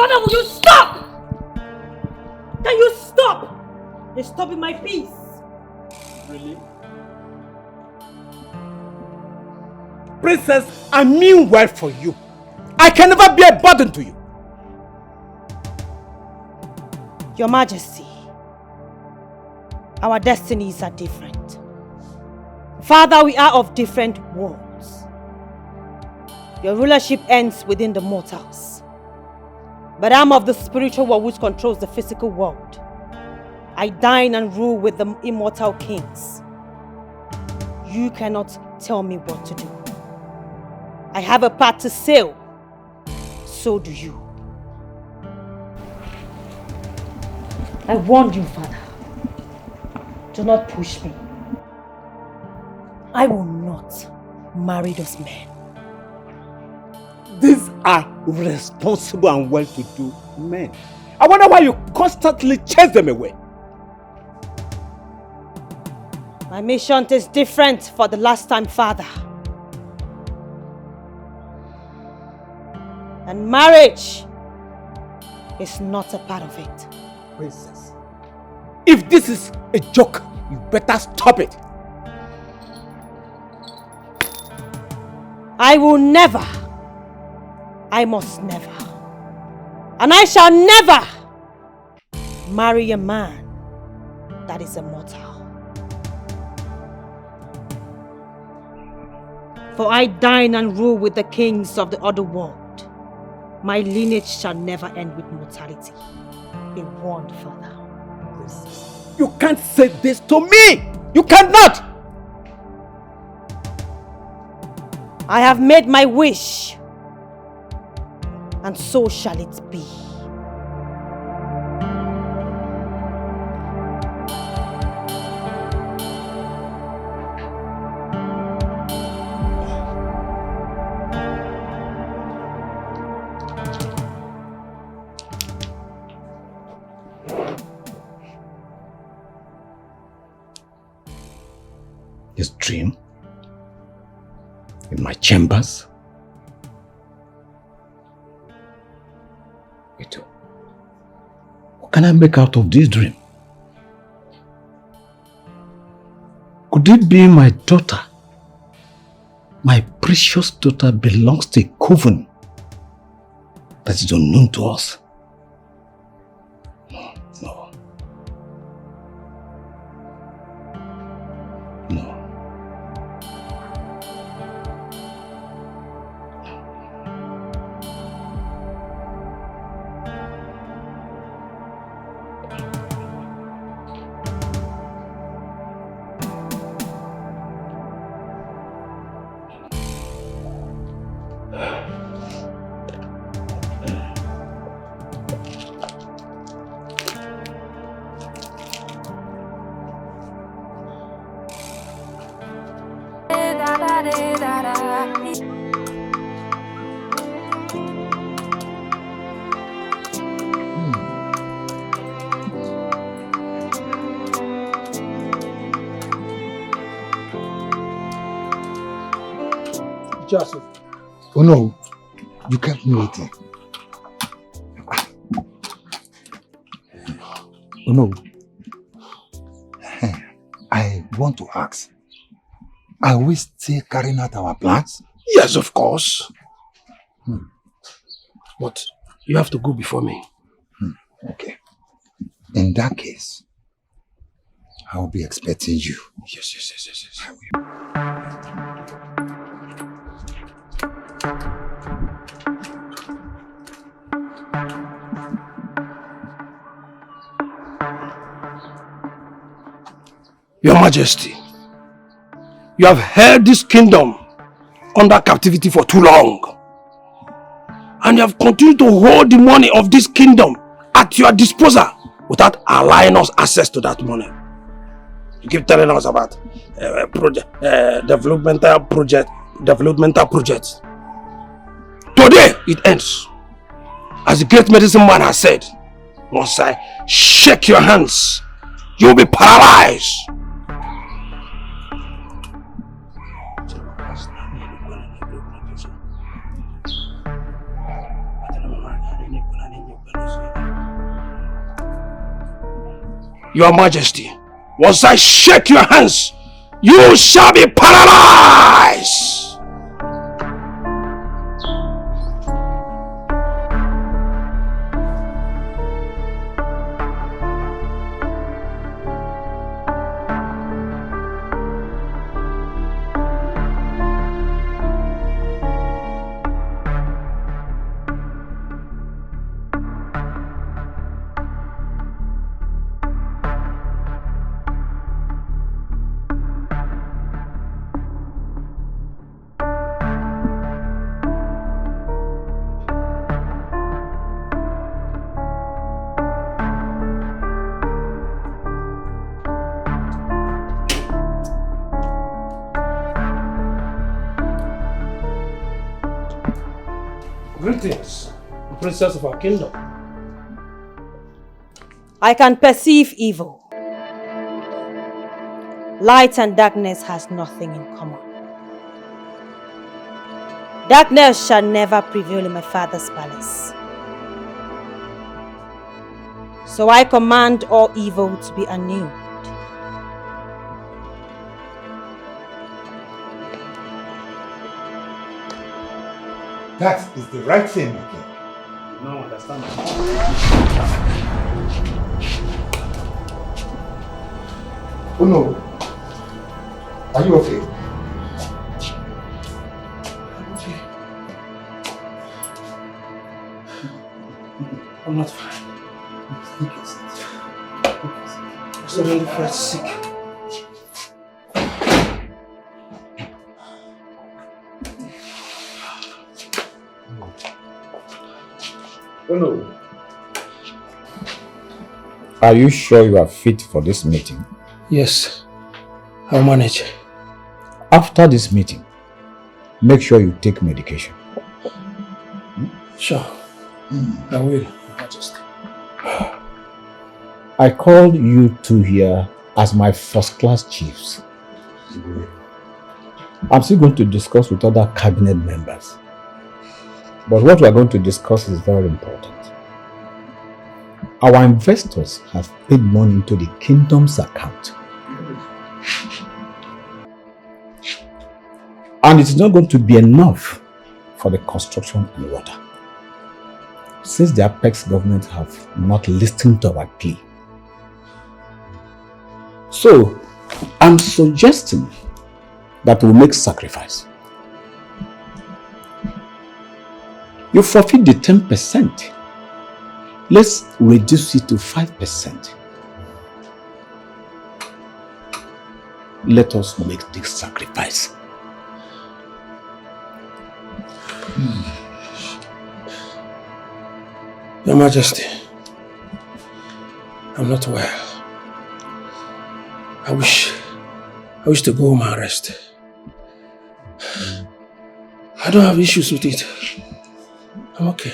Father, will you stop? Can you stop? You're stopping my peace. Really? Princess, I mean well for you. I can never be a burden to you. Your Majesty, our destinies are different. Father, we are of different worlds. Your rulership ends within the mortals. But I'm of the spiritual world which controls the physical world. I dine and rule with the immortal kings. You cannot tell me what to do. I have a path to sail. So do you. I warned you, Father. Do not push me. I will not marry those men. These are responsible and well-to-do men. I wonder why you constantly chase them away. My mission is different for the last time, Father. And marriage is not a part of it. Princess, if this is a joke, you better stop it. I will never. I must never. And I shall never marry a man that is immortal. For I dine and rule with the kings of the other world. My lineage shall never end with mortality. Be warned, Father. You can't say this to me! You cannot! I have made my wish, and so shall it be. This dream in my chambers. Wait, what can I make out of this dream? Could it be my daughter? My precious daughter belongs to a coven that is unknown to us. No. No. Joseph. Oh no, you kept me waiting. Oh no. I want to ask, are we still carrying out our plans? Yes, of course. But you have to go before me. Okay. In that case, I will be expecting you. Yes. I will. Your Majesty, you have held this kingdom under captivity for too long. And you have continued to hold the money of this kingdom at your disposal without allowing us access to that money. You keep telling us about developmental projects. Today it ends. As the great medicine man has said, once I shake your hands, you will be paralyzed. Your Majesty, once I shake your hands, you shall be paralyzed! Greetings, the princess of our kingdom. I can perceive evil. Light and darkness has nothing in common. Darkness shall never prevail in my father's palace. So I command all evil to be annulled. That is the right thing, okay? No, understand. Oh no. Are you okay? I'm not fine. I'm suddenly quite sick. Oh no. Are you sure you are fit for this meeting? Yes, I'll manage. After this meeting, make sure you take medication. Sure, I will, Majesty. I called you two here as my first-class chiefs. I'm still going to discuss with other cabinet members. But what we are going to discuss is very important. Our investors have paid money into the kingdom's account. And it is not going to be enough for the construction and water. Since the Apex government have not listened to our plea. So, I'm suggesting that we make sacrifice. You forfeit the 10%. Let's reduce it to 5%. Let us make this sacrifice. Your Majesty, I'm not well. I wish to go home and rest. I don't have issues with it. I'm okay.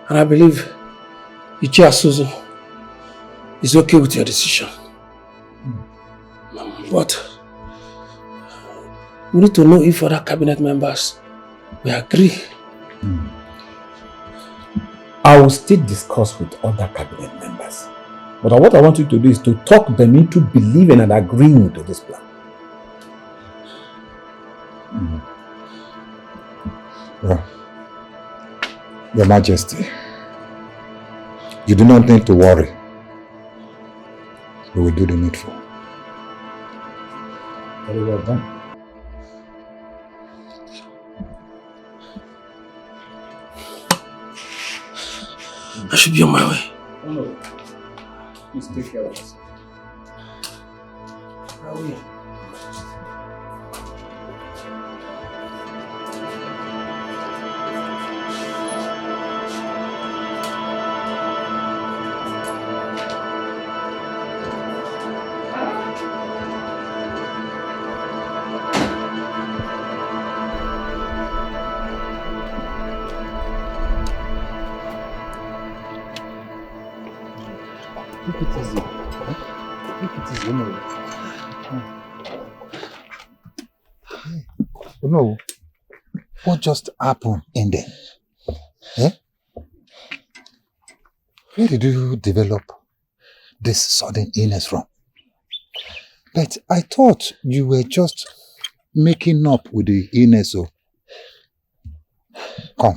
And I believe Ichia Suzu is okay with your decision. But we need to know if other cabinet members will agree. I will still discuss with other cabinet members. But what I want you to do is to talk them into believing and agreeing to this plan. Well, Your Majesty, you do not need to worry. We will do the needful. Very well done. I should be on my way. Oh no. Please take care of us. I will. No. What just happened in there? Eh? Where did you develop this sudden illness from? But I thought you were just making up with the illness. So come.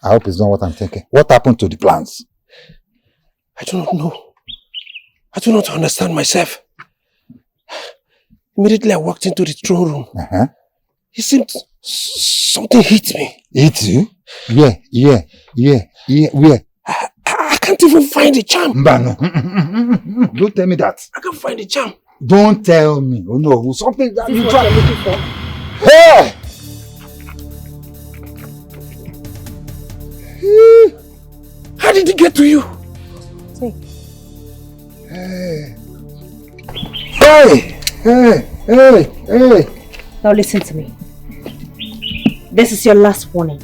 I hope it's not what I'm thinking. What happened to the plans? I do not know. I do not understand myself. Immediately I walked into the throne room. It seemed something hit me. Hit you? Yeah. Where? I can't even find the charm. Mbano. Don't tell me that. I can't find the charm. Don't tell me. Oh no, something that This you is what try. you're looking for. Hey! How did it get to you? Take. Hey! Now listen to me. This is your last warning.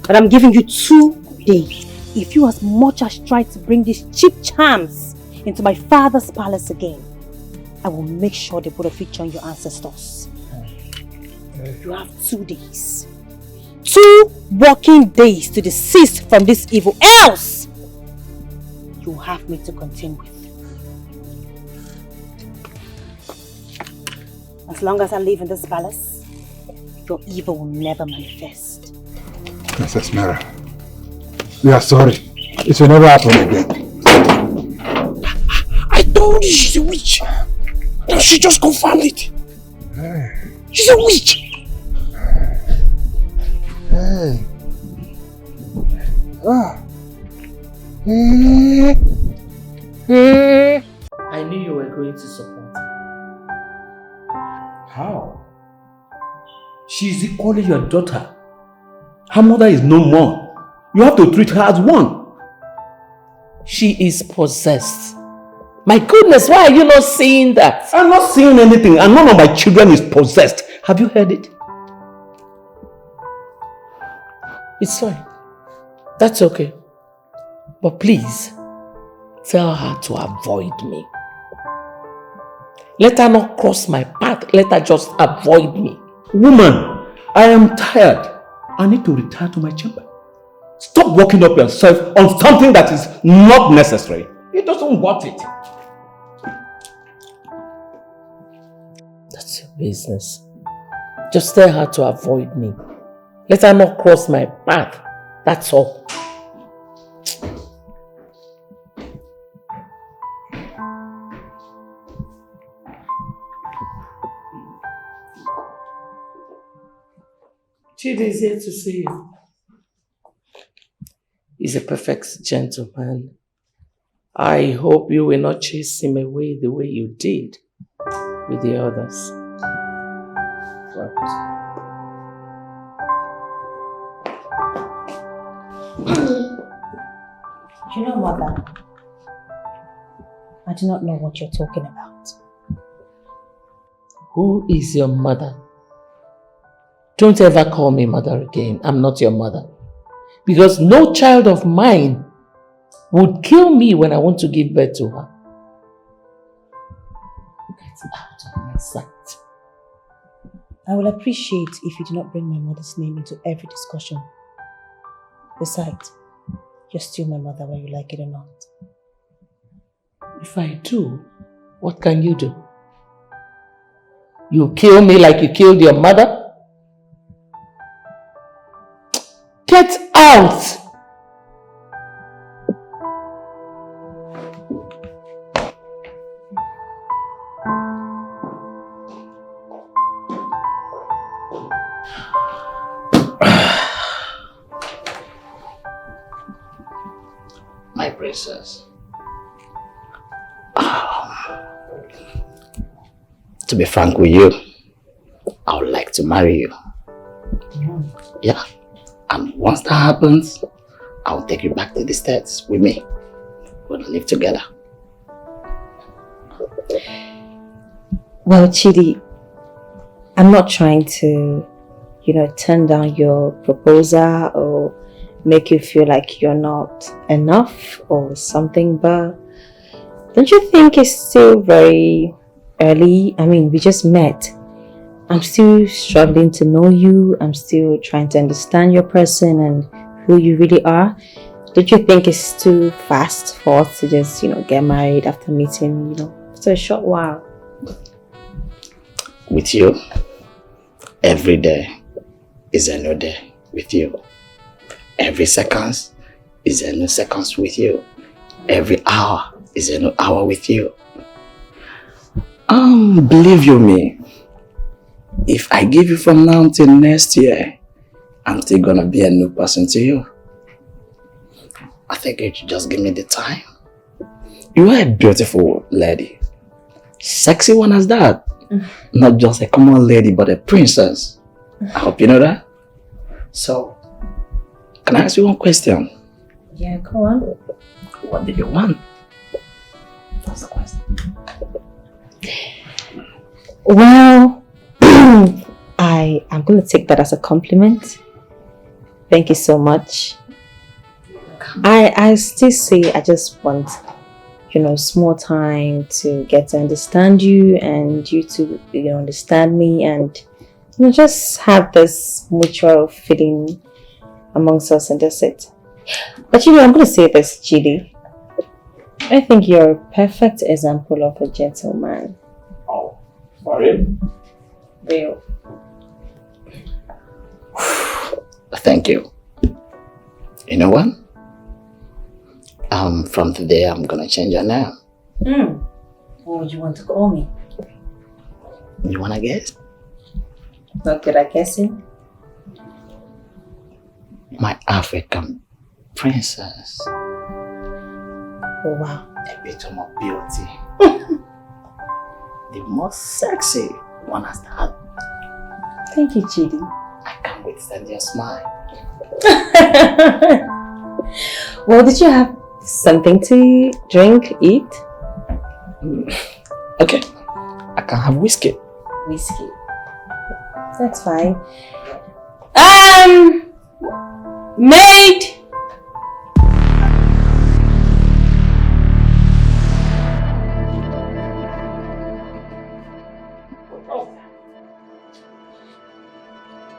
But I'm giving you 2 days. If you as much as try to bring these cheap charms into my father's palace again, I will make sure they put a picture on your ancestors. You have 2 days. 2 working days to desist from this evil. Else, you have me to contend with. As long as I live in this palace, your evil will never manifest. Princess Mara, we are sorry. It will never happen again. I told you she's a witch. Now she just confirmed it. She's a witch. Hey. I knew you were going to support her. How? She is equally your daughter. Her mother is no more. You have to treat her as one. She is possessed. My goodness, why are you not seeing that? I'm not seeing anything, and none of my children is possessed. Have you heard it? It's fine. That's okay. But please, tell her to avoid me. Let her not cross my path. Let her just avoid me. Woman, I am tired. I need to retire to my chamber. Stop working up yourself on something that is not necessary. It doesn't want it. That's your business. Just tell her to avoid me. Let her not cross my path. That's all. Chidi is here to see you. He's a perfect gentleman. I hope you will not chase him away the way you did with the others. Right. You know, Mother, I do not know what you're talking about. Who is your mother? Don't ever call me mother again. I'm not your mother. Because no child of mine would kill me when I want to give birth to her. Get out of my sight. I will appreciate if you do not bring my mother's name into every discussion. Besides, you're still my mother whether you like it or not. If I do, what can you do? You kill me like you killed your mother? Get out! My princess. To be frank with you, I would like to marry you. Yeah. And once that happens, I'll take you back to the States with me. We'll live together. Well, Chidi, I'm not trying to, turn down your proposal or make you feel like you're not enough or something, but don't you think it's still very early? I mean, we just met. I'm still struggling to know you. I'm still trying to understand your person and who you really are. Don't you think it's too fast for us to just, get married after meeting, for a short while? With you, every day is a new day with you. Every second is a new second with you. Every hour is a new hour with you. Believe you me, if I give you from now till next year, I'm still gonna be a new person to you. I think you should just give me the time. You are a beautiful lady. Sexy one as that. Not just a common lady, but a princess. I hope you know that. So, can I ask you one question? Yeah, go on. What do you want? That's the question. Well, I'm going to take that as a compliment. Thank you so much. I still say I just want, small time to get to understand you and you to, understand me and, just have this mutual feeling amongst us and that's it. But I'm going to say this, Chidi. I think you're a perfect example of a gentleman. Oh, sorry? Real. Thank you. You know what? From today, I'm gonna change your name. What would you want to call me? You wanna guess? Not good at guessing. My African princess. Oh wow. Epitome of beauty. The most sexy one as that. Thank you, Chidi. I can't wait to send you a smile. Well, did you have something to drink, eat? Okay, I can have whiskey. Whiskey. That's fine. Maid!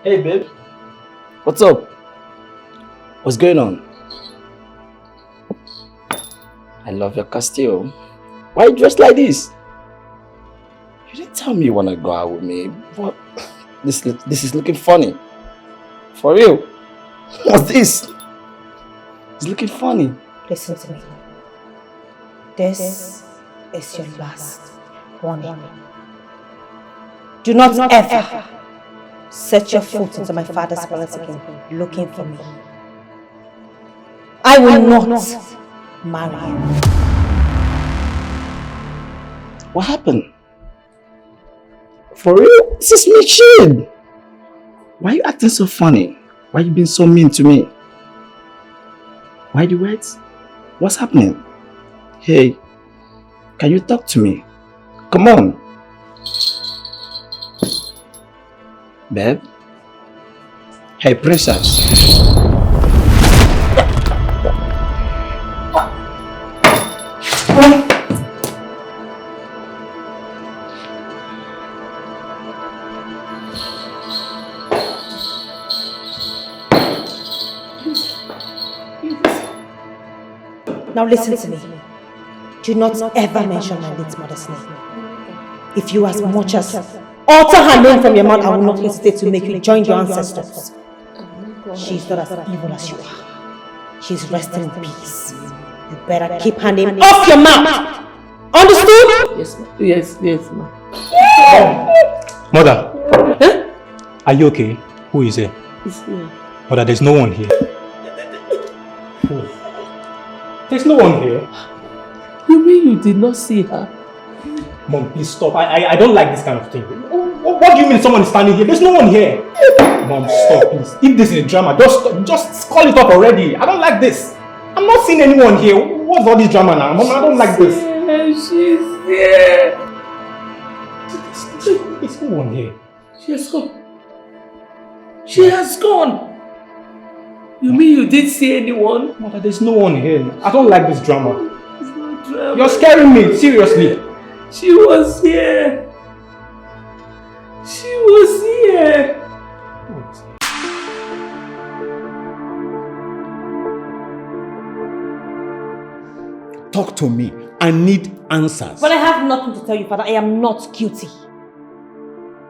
Hey, babe. What's up? What's going on? I love your costume. Why you dressed like this? You didn't tell me you want to go out with me. What? This is looking funny. For real. What's this? It's looking funny. Listen to me. This is your last warning. Do not ever set your foot into my father's palace again looking for me. I will not marry you. What happened? For real? This is me, shit. Why are you acting so funny? Why are you being so mean to me? Why the words? What's happening? Hey, can you talk to me? Come on. Babe? Hey, princess. Now listen to me. Do not ever mention my late mother's name. If you as much as utter her name from your mouth, I will not hesitate to make you join your ancestors. She is not as evil as you are. She is resting in peace. You better keep her name off your mouth. Understood? Yes, ma. Yes, ma. Mother, are you okay? Who is there? It's here. Mother, there's no one here. There's no one here. You mean you did not see her? Mom, please stop. I don't like this kind of thing. What do you mean someone is standing here? There's no one here. Mom, stop, please. If this is a drama, just call it up already. I don't like this. I'm not seeing anyone here. What's all this drama now? Mom, I don't like this. She's here. There's no one here. She has gone. She has gone. You mean you didn't see anyone? Mother, there's no one here. I don't like this drama. It's not drama. You're scaring me, seriously. She was here. She was here. Talk to me. I need answers. But I have nothing to tell you, Father. I am not guilty.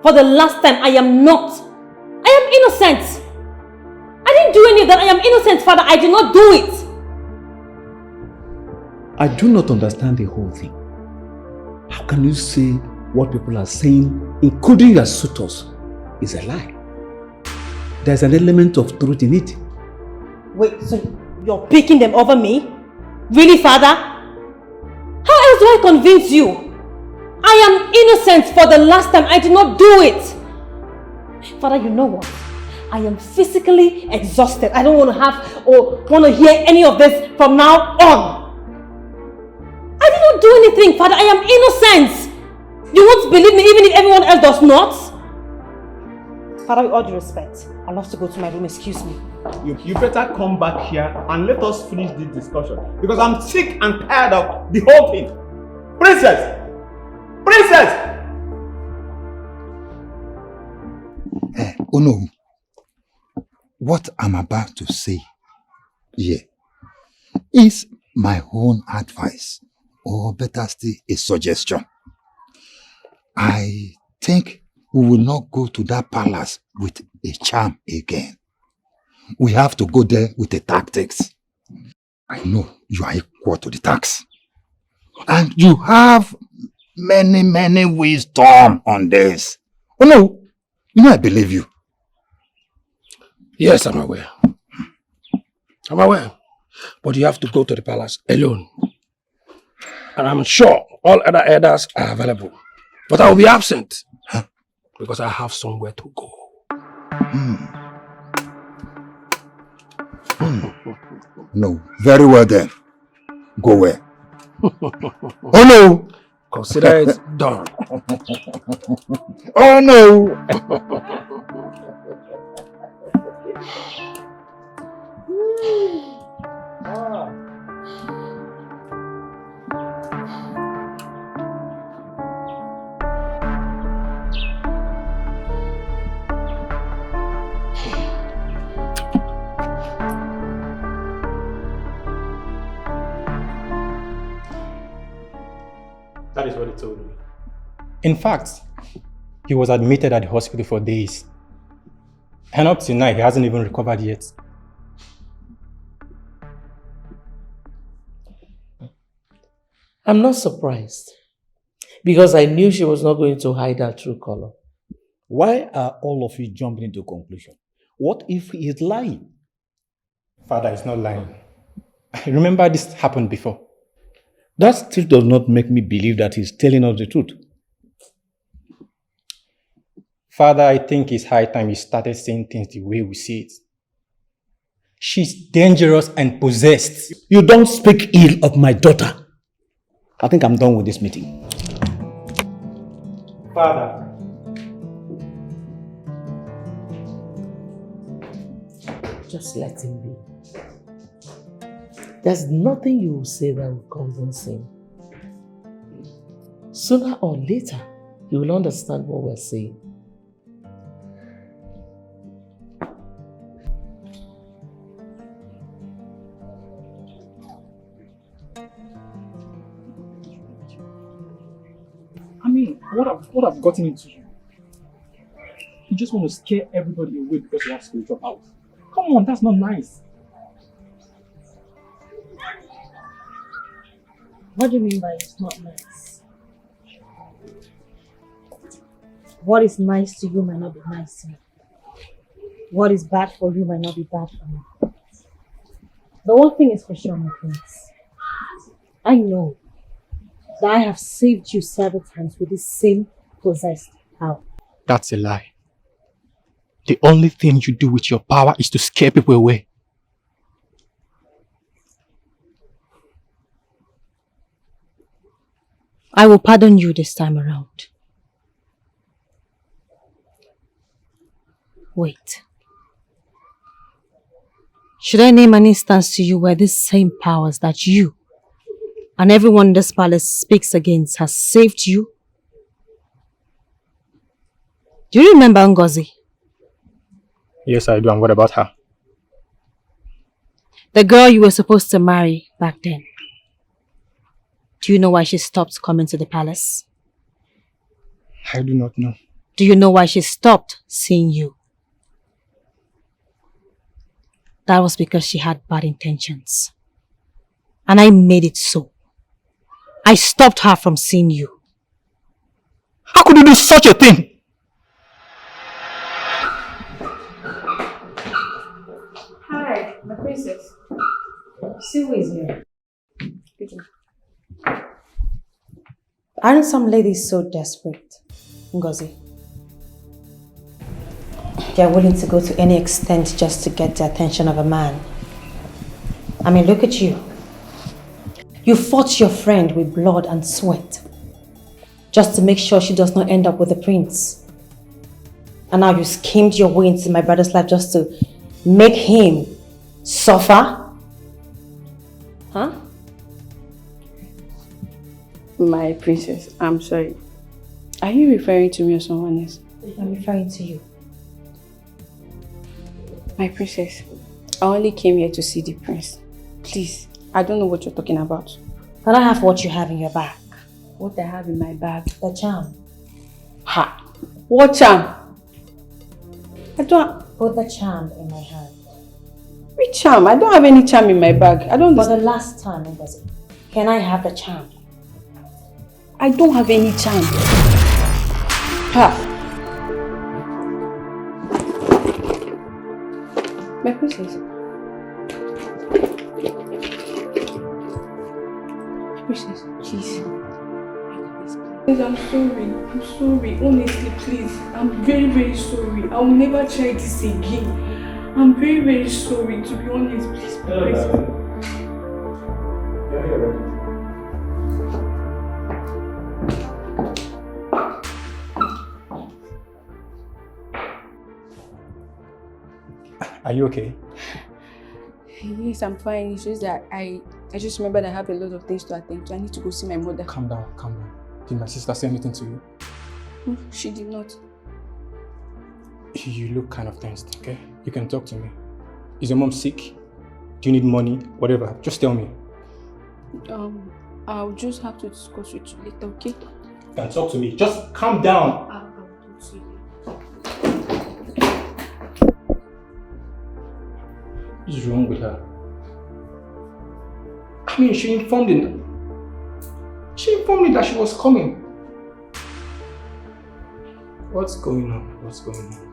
For the last time, I am not. I am innocent. I didn't do any of that. I am innocent, Father. I did not do it. I do not understand the whole thing. How can you say what people are saying, including your suitors, is a lie? There's an element of truth in it. Wait, so you're picking them over me? Really, Father? How else do I convince you? I am innocent for the last time. I did not do it. Father, you know what? I am physically exhausted. I don't want to have or want to hear any of this from now on. I did not do anything, Father. I am innocent. You won't believe me even if everyone else does not? Father, with all due respect, I'd love to go to my room. Excuse me. You better come back here and let us finish this discussion. Because I'm sick and tired of the whole thing. Princess! Princess! Onugu, what I'm about to say here is my own advice, or better still, a suggestion. I think we will not go to that palace with a charm again. We have to go there with the tactics. I know you are equal to the tax. And you have many wisdom on this. Oh no, I believe you. Yes, I'm aware. I'm aware. But you have to go to the palace alone. And I'm sure all other elders are available. But I will be absent. Huh? Because I have somewhere to go. No, very well then. Go where? Oh no! Consider it done. Oh no! That is what he told me. In fact, he was admitted at the hospital for days. And up to now, he hasn't even recovered yet. I'm not surprised. Because I knew she was not going to hide her true color. Why are all of you jumping into conclusion? What if he is lying? Father is not lying. Remember this happened before. That still does not make me believe that he's telling us the truth. Father, I think it's high time you started seeing things the way we see it. She's dangerous and possessed. You don't speak ill of my daughter. I think I'm done with this meeting. Father. Just let him be. There's nothing you will say that will convince him. Sooner or later, he will understand what we're saying. I mean, what I've gotten into you? You just want to scare everybody away because you have spiritual powers. Come on, that's not nice. What do you mean by it's not nice? What is nice to you might not be nice to me. What is bad for you might not be bad for me. The one thing is for sure, my prince. I know that I have saved you several times with this same possessed power. That's a lie. The only thing you do with your power is to scare people away. I will pardon you this time around. Wait. Should I name an instance to you where these same powers that you and everyone in this palace speaks against has saved you? Do you remember Ngozi? Yes, I do. And what about her? The girl you were supposed to marry back then. Do you know why she stopped coming to the palace? I do not know. Do you know why she stopped seeing you? That was because she had bad intentions. And I made it so. I stopped her from seeing you. How could you do such a thing? Hi, my princess. See who is here. Aren't some ladies so desperate, Ngozi? They are willing to go to any extent just to get the attention of a man. I mean, look at you. You fought your friend with blood and sweat just to make sure she does not end up with the prince. And now you schemed your way into my brother's life just to make him suffer? Huh? My princess, I'm sorry. Are you referring to me or someone else? I'm referring to you. My princess, I only came here to see the prince. Please, I don't know what you're talking about. Can I have what you have in your bag? What I have in my bag? The charm. Ha! What charm? I don't... Put the charm in my hand. Which charm? I don't have any charm in my bag. I don't... For the last time, Ngozi, can I have the charm? I don't have any charm. Ha! My princess. My princess, please. Please, I'm sorry. I'm sorry. Honestly, please. I'm very, very sorry. I will never try this again. I'm very, very sorry. To be honest, please. Please. Are you okay? Yes, I'm fine. It's just that I just remembered I have a lot of things to attend to. I need to go see my mother. Calm down, calm down. Did my sister say anything to you? No, she did not. You look kind of tensed, okay? You can talk to me. Is your mom sick? Do you need money? Whatever. Just tell me. I'll just have to discuss with you later, okay? You can talk to me. Just calm down. I'll talk to you. What's wrong with her? I mean, she informed me that she was coming. What's going on? What's going on?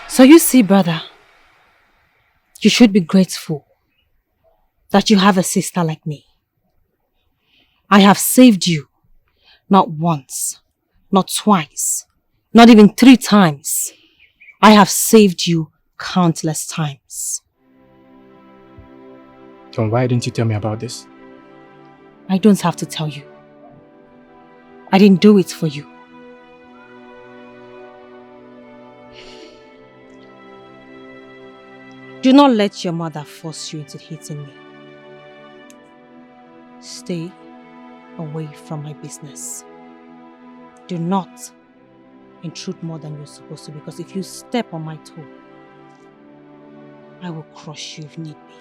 So you see, brother, you should be grateful that you have a sister like me. I have saved you, not once, not twice, not even 3 times. I have saved you countless times. Then why didn't you tell me about this? I don't have to tell you. I didn't do it for you. Do not let your mother force you into hating me. Stay away from my business. Do not intrude more than you're supposed to, because if you step on my toe, I will crush you if need be.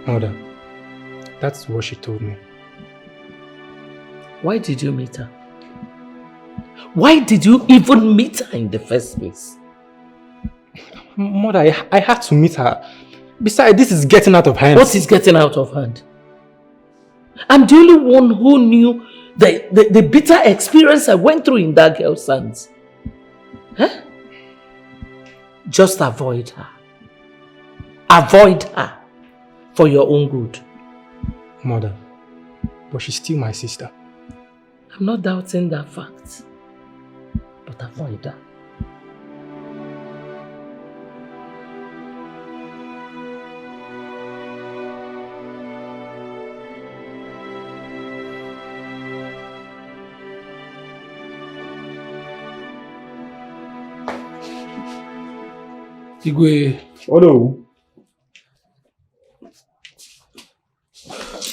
Mother, that's what she told me. Why did you meet her? Why did you even meet her in the first place? Mother, I had to meet her. Besides, this is getting out of hand. What is getting out of hand? I'm the only one who knew the bitter experience I went through in that girl's hands. Huh? Just avoid her. Avoid her for your own good. Mother, but she's still my sister. I'm not doubting that fact, but avoid her. Igwe. Hello.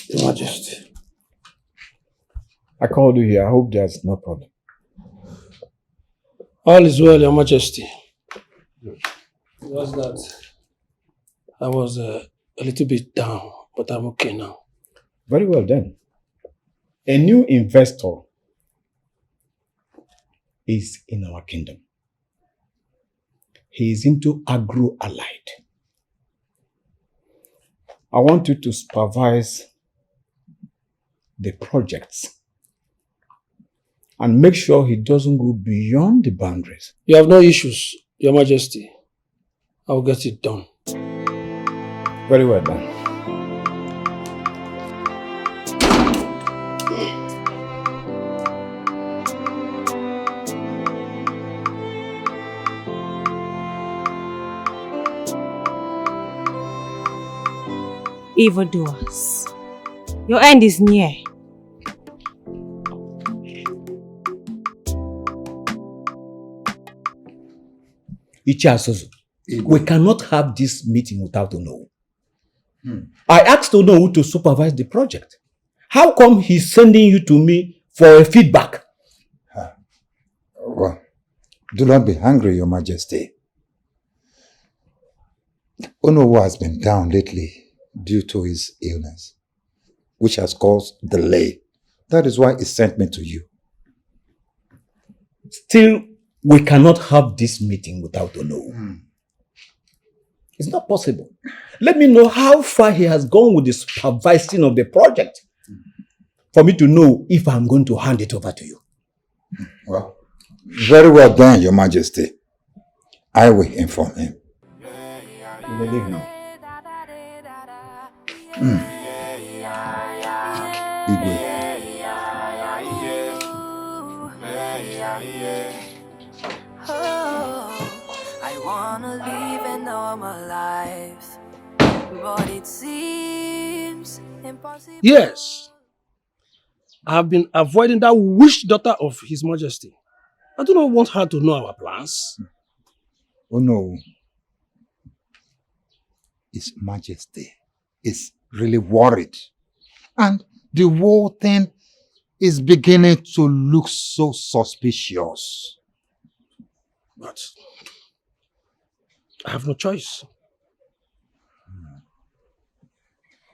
Your Majesty. I called you here. I hope there's no problem. All is well, Your Majesty. Was that I was a little bit down, but I'm okay now. Very well then. A new investor is in our kingdom. He is into agro-allied. I want you to supervise the projects and make sure he doesn't go beyond the boundaries. You have no issues, Your Majesty. I'll get it done. Very well done. Evildoers, your end is near. Ichiasuzu, we cannot have this meeting without Onugu. I asked Onugu to supervise the project. How come he's sending you to me for a feedback? Well, do not be angry, Your Majesty. Onugu has been down lately due to his illness, which has caused delay. That is why he sent me to you. Still, we cannot have this meeting without Onugu. It's not possible. Let me know how far he has gone with the supervising of the project for me to know if I'm going to hand it over to you. Well, very well done, Your Majesty. I will inform him. You may leave now. Igwe. I wanna live a normal life, but it seems impossible. Yes. I have been avoiding that witch daughter of His Majesty. I do not want her to know our plans. Oh no. His Majesty is really worried. And the whole thing is beginning to look so suspicious. But I have no choice.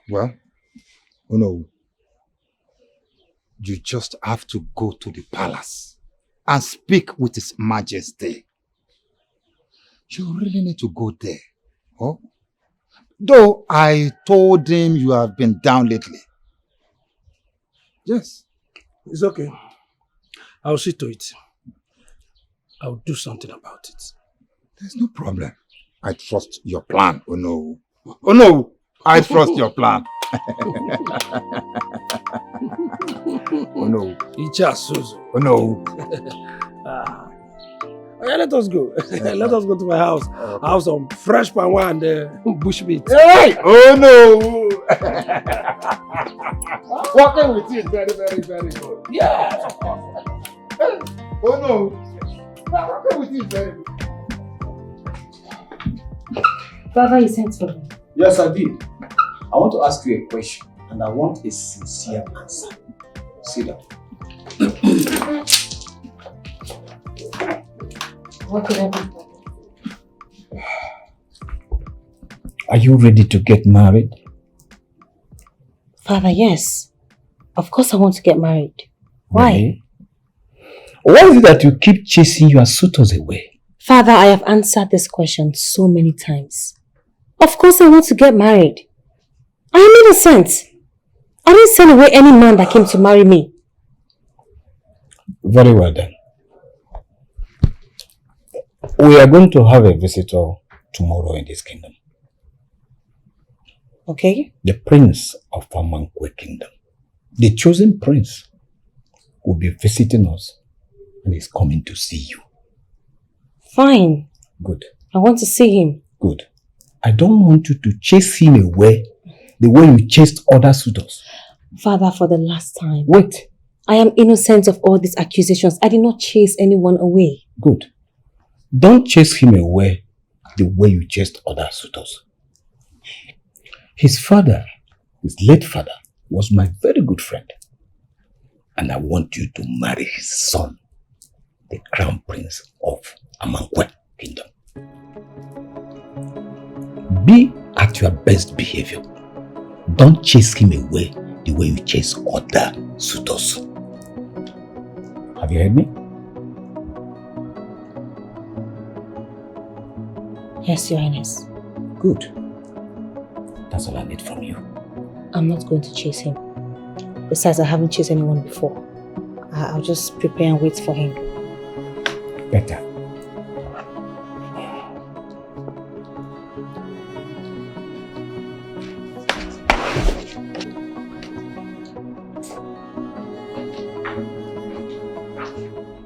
Well, oh no. You just have to go to the palace and speak with His Majesty. You really need to go there. Oh? Though I told him you have been down lately. Yes. It's okay. I'll see to it. I'll do something about it. There's no problem. I trust your plan, oh no. Oh no, I trust your plan. Oh no. Ichiasuzu. Oh no. Yeah, let us go. Let us go to my house. I have some fresh panwa and bush meat. Hey! Oh no! Working with you is very, very, very good. Yes, of course. Oh no! Working with you is very good. Father, you sent for me. Yes, I did. I want to ask you a question, and I want a sincere answer. Sit down. What could I do? Are you ready to get married? Father, yes. Of course I want to get married. Why? Really? Why is it that you keep chasing your suitors away? Father, I have answered this question so many times. Of course I want to get married. I am innocent. I didn't send away any man that came to marry me. Very well then. We are going to have a visitor tomorrow in this kingdom. Okay. The prince of Amankwe kingdom. The chosen prince will be visiting us and is coming to see you. Fine. Good. I want to see him. Good. I don't want you to chase him away the way you chased other suitors. Father, for the last time. Wait. I am innocent of all these accusations. I did not chase anyone away. Good. Don't chase him away the way you chased other suitors. His father, his late father, was my very good friend. And I want you to marry his son, the crown prince of Amankwe kingdom. Be at your best behavior. Don't chase him away the way you chase other suitors. Have you heard me? Yes, Your Highness. Good. That's all I need from you. I'm not going to chase him. Besides, I haven't chased anyone before. I'll just prepare and wait for him. Better.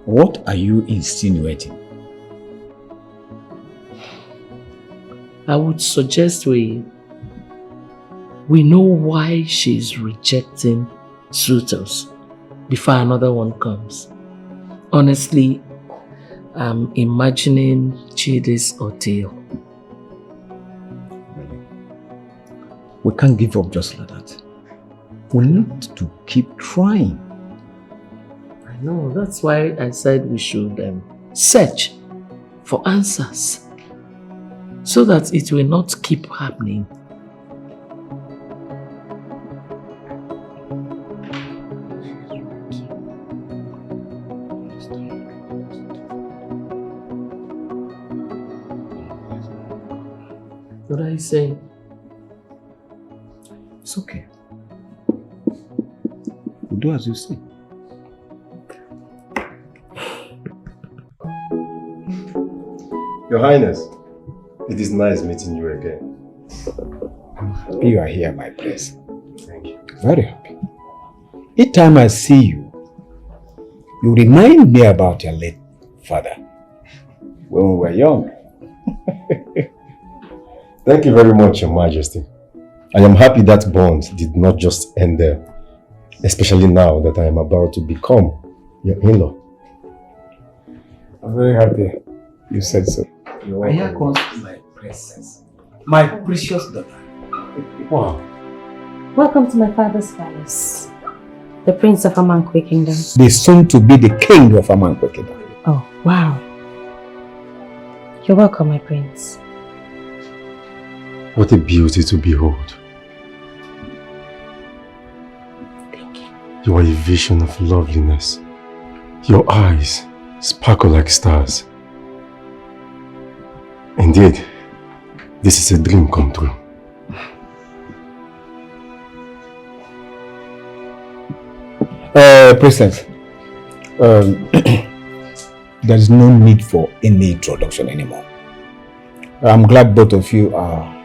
What are you insinuating? I would suggest we know why she's rejecting suitors before another one comes. Honestly, I'm imagining Chidi's ordeal. We can't give up just like that. We need to keep trying. I know, that's why I said we should search for answers so that it will not keep happening. What are you saying? It's okay. We'll do as you say. Your Highness, it is nice meeting you again. I'm happy you are here, my prince. Thank you. Very happy. Each time I see you, you remind me about your late father when we were young. Thank you very much, Your Majesty. I am happy that bond did not just end there, especially now that I am about to become your in-law. I'm very happy you said so. You're Here comes my princess, my precious daughter. Wow. Welcome to my father's palace. The Prince of Amankwe Kingdom. The soon to be the king of Amankwe Kingdom. Oh, wow. You're welcome, my prince. What a beauty to behold. Thank you. You are a vision of loveliness. Your eyes sparkle like stars. Indeed, this is a dream come true. Princess, there is no need for any introduction anymore. I'm glad both of you are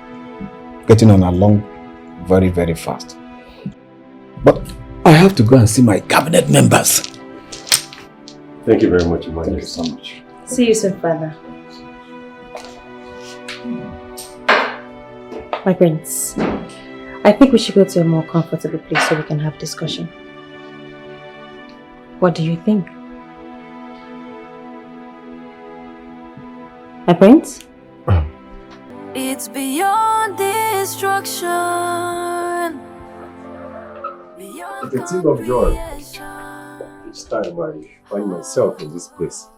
getting on along very, very fast. But I have to go and see my cabinet members. Thank you very much, Your Majesty. Thank you so much. See you soon, father. My prince, I think we should go to a more comfortable place so we can have discussion. What do you think? My prince? It's beyond destruction. Beyond It's a thing of joy. Each time I find myself in this place.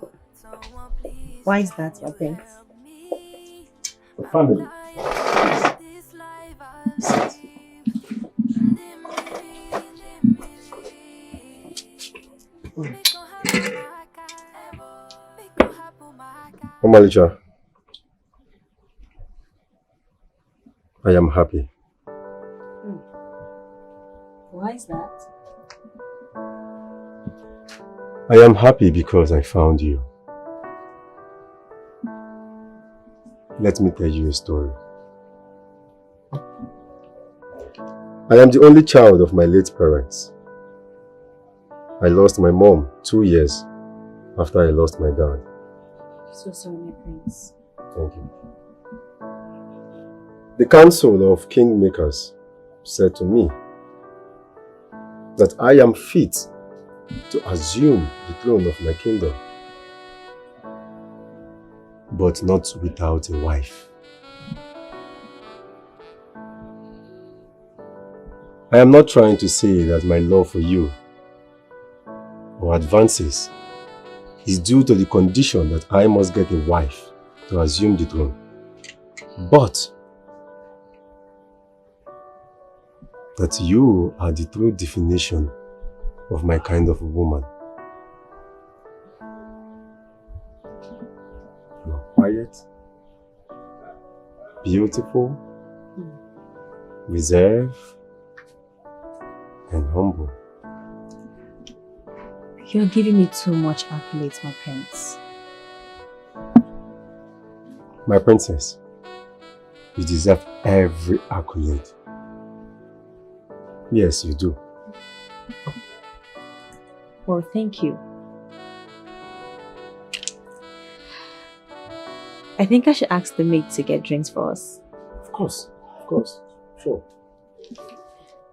Why is that, my prince? The family. Sit. Omalicha, I am happy. Why is that? I am happy because I found you. Let me tell you a story. I am the only child of my late parents. I lost my mom 2 years after I lost my dad. So sorry, my prince. Thank you. The Council of Kingmakers said to me that I am fit to assume the throne of my kingdom, but not without a wife. I am not trying to say that my love for you or advances is due to the condition that I must get a wife to assume the throne. But that you are the true definition of my kind of woman. You are quiet, beautiful, reserved, and humble. You're giving me too much accolades, my prince. My princess, you deserve every accolade. Yes, you do. Well, thank you. I think I should ask the maid to get drinks for us. Of course, sure.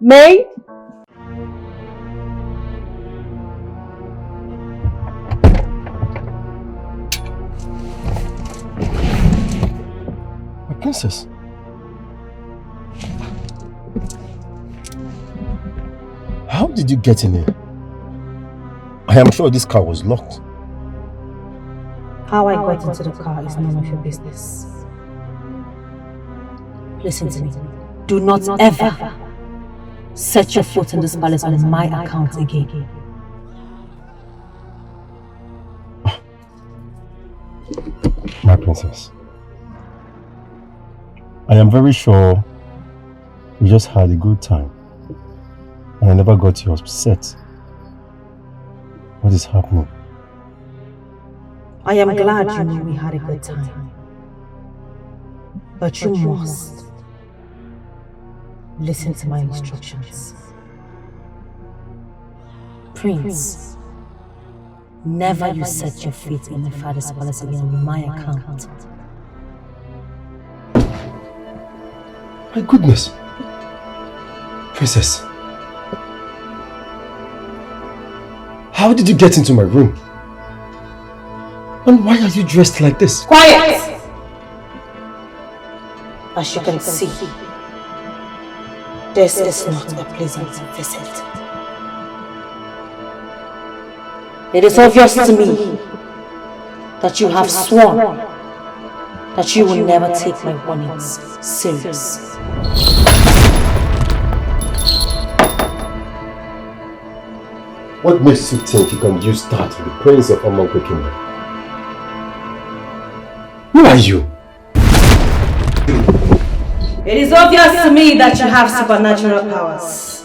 Maid? My princess. How did you get in here? I am sure this car was locked. How I got into the car is none of your business. Listen to me. Do not ever set your foot in this palace on my account again. My princess, I am very sure we just had a good time and I never got you upset. What is happening? I am glad you know we had a good time. But you must listen to my instructions. Prince, never you set your feet in my father's palace again on my account. My goodness. Princess. How did you get into my room? And why are you dressed like this? Quiet! As you can see, this is not a pleasant visit. It is obvious to me that you have sworn that you will never take my warnings serious. What makes you think you can use that with the prince of Onugu Kingdom? Who are you? It is obvious to me that you have supernatural powers.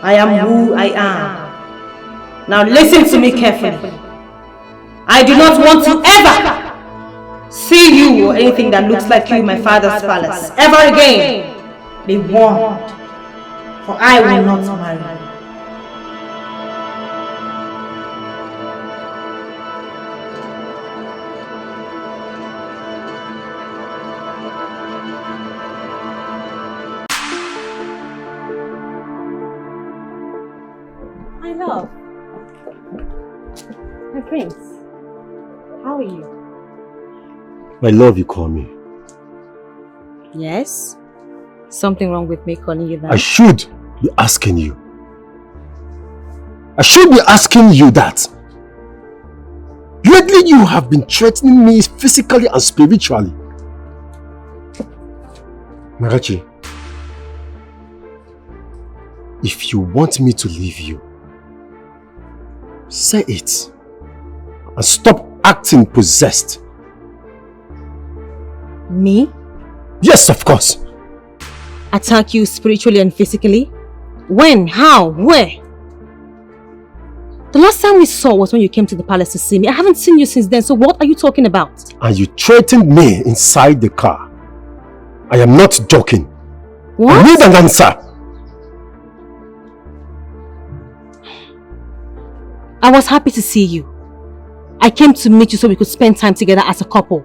I am who I am. Now listen to me carefully. I do not want to ever see you or anything that looks like you in my father's palace ever again. Be warned, for I will not marry you. My love. My prince. How are you? My love, you call me. Yes? Something wrong with me calling you that? I should be asking you. I should be asking you that. Lately you have been threatening me physically and spiritually. Marachi, if you want me to leave you, say it and stop acting possessed. Me? Yes, of course. Attack you spiritually and physically? When? How? Where? The last time we saw was when you came to the palace to see me. I haven't seen you since then, so what are you talking about? And you threatened me inside the car. I am not joking. What? I need an answer. I was happy to see you. I came to meet you so we could spend time together as a couple.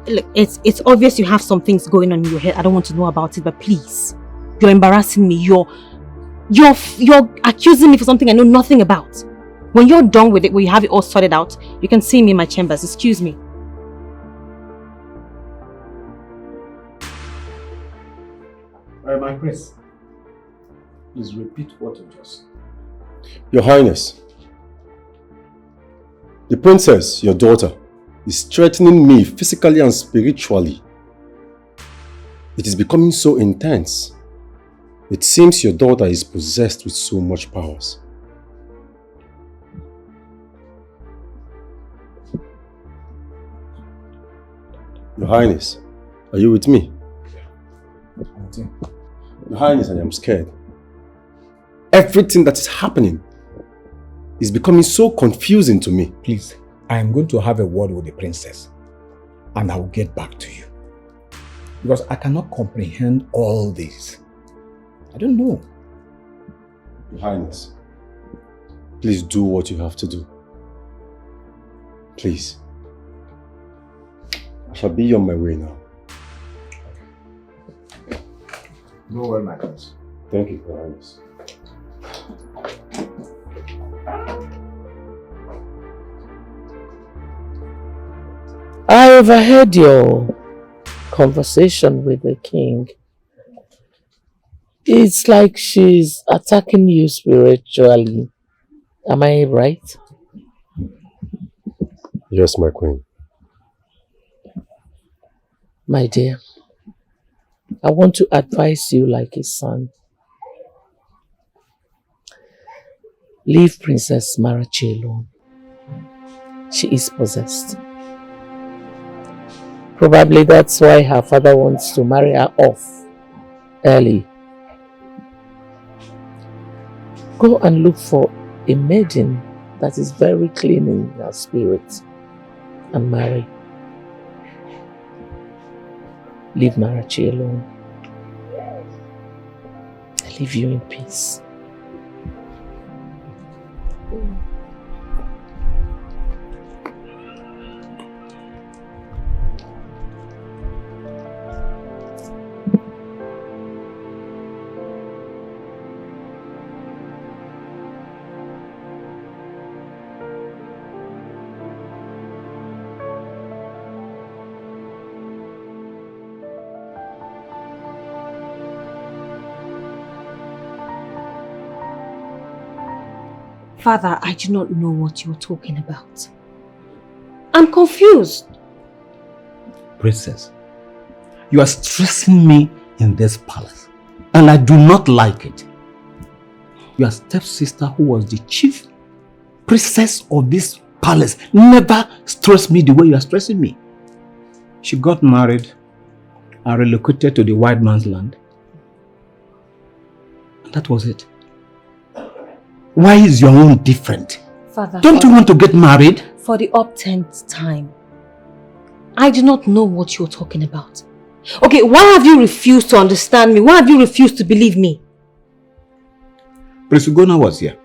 Look, it's obvious you have some things going on in your head. I don't want to know about it, but please. You're embarrassing me. You're accusing me for something I know nothing about. When you're done with it, when you have it all sorted out, you can see me in my chambers. Excuse me. My prince, please repeat what you just. Your Highness, the princess, your daughter, is threatening me physically and spiritually. It is becoming so intense It seems your daughter is possessed with so much powers. Your Highness, are you with me? Your Highness, I am scared. Everything that is happening is becoming so confusing to me. Please, I am going to have a word with the princess and I will get back to you. Because I cannot comprehend all this. I don't know. Your Highness, please do what you have to do. Please. I shall be on my way now. Go well, my prince. Thank you, Your Highness. I overheard your conversation with the king. It's like she's attacking you spiritually. Am I right? Yes, my queen. My dear, I want to advise you like a son. Leave Princess Marachi alone. She is possessed. Probably that's why her father wants to marry her off early. Go and look for a maiden that is very clean in her spirit and marry. Leave Marachi alone. I leave you in peace. Father, I do not know what you're talking about. I'm confused. Princess, you are stressing me in this palace and I do not like it. Your stepsister, who was the chief princess of this palace, never stressed me the way you are stressing me. She got married and relocated to the white man's land. And that was it. Why is your own different? Father, don't you want to get married? For the up-10th time. I do not know what you're talking about. Okay, why have you refused to understand me? Why have you refused to believe me? Prince Ugonna was here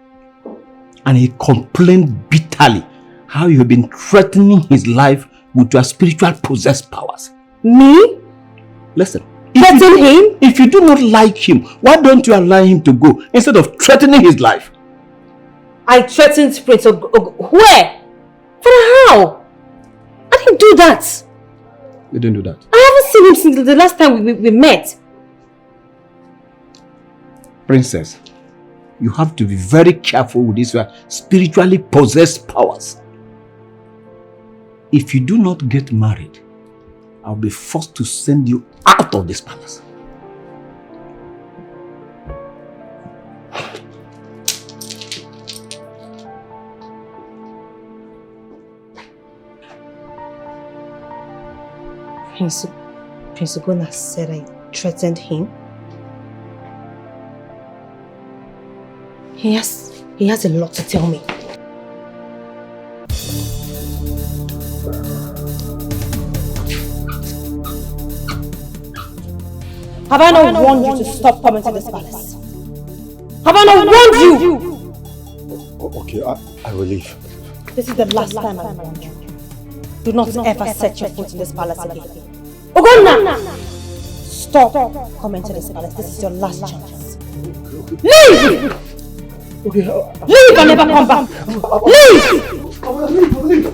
and he complained bitterly how you have been threatening his life with your spiritual possessed powers. Me? Listen. Threaten him? If you do not like him, why don't you allow him to go instead of threatening his life? I threatened Prince where? Father, how? I didn't do that. You didn't do that? I haven't seen him since the last time we met. Princess, you have to be very careful with these spiritually possessed powers. If you do not get married, I'll be forced to send you out of this palace. Prince Ugonna said I threatened him. He has a lot to tell me. Have I not warned you to stop coming to this palace? Have I not warned you? Okay, I will leave. This is the last time I warned you. Do not ever set your foot in this palace again. Ugonna! Stop coming to this palace. This is your last chance. Leave! Okay, leave and never come back! Leave! I will leave.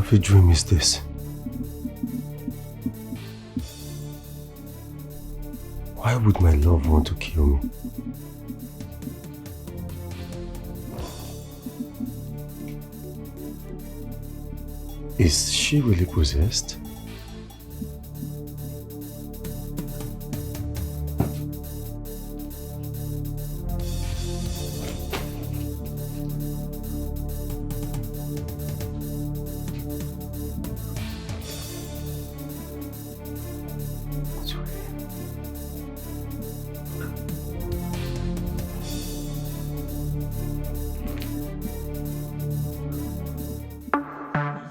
of a dream is this? Why would my love want to kill me? Is she really possessed?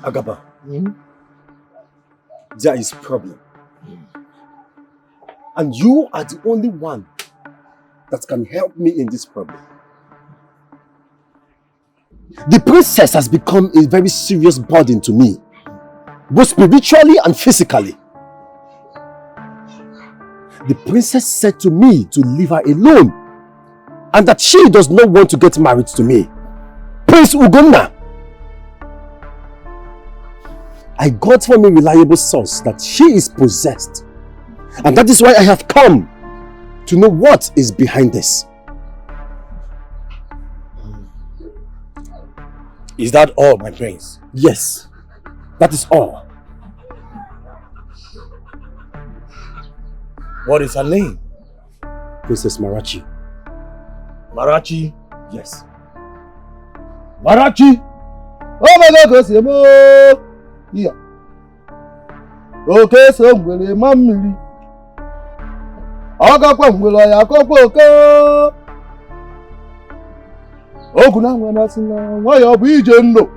Agaba, there is problem. And you are the only one that can help me in this problem. The princess has become a very serious burden to me, both spiritually and physically. The princess said to me to leave her alone and that she does not want to get married to me. Prince Ugonna. I got from a reliable source that she is possessed. And that is why I have come to know what is behind this. Is that all, my prince? Yes, that is all. What is her name? Princess Marachi. Marachi? Yes. Marachi! Oh my God, yeah. Okay, so will mammy. I got one will I go. Oh, good night, when I see why are we general?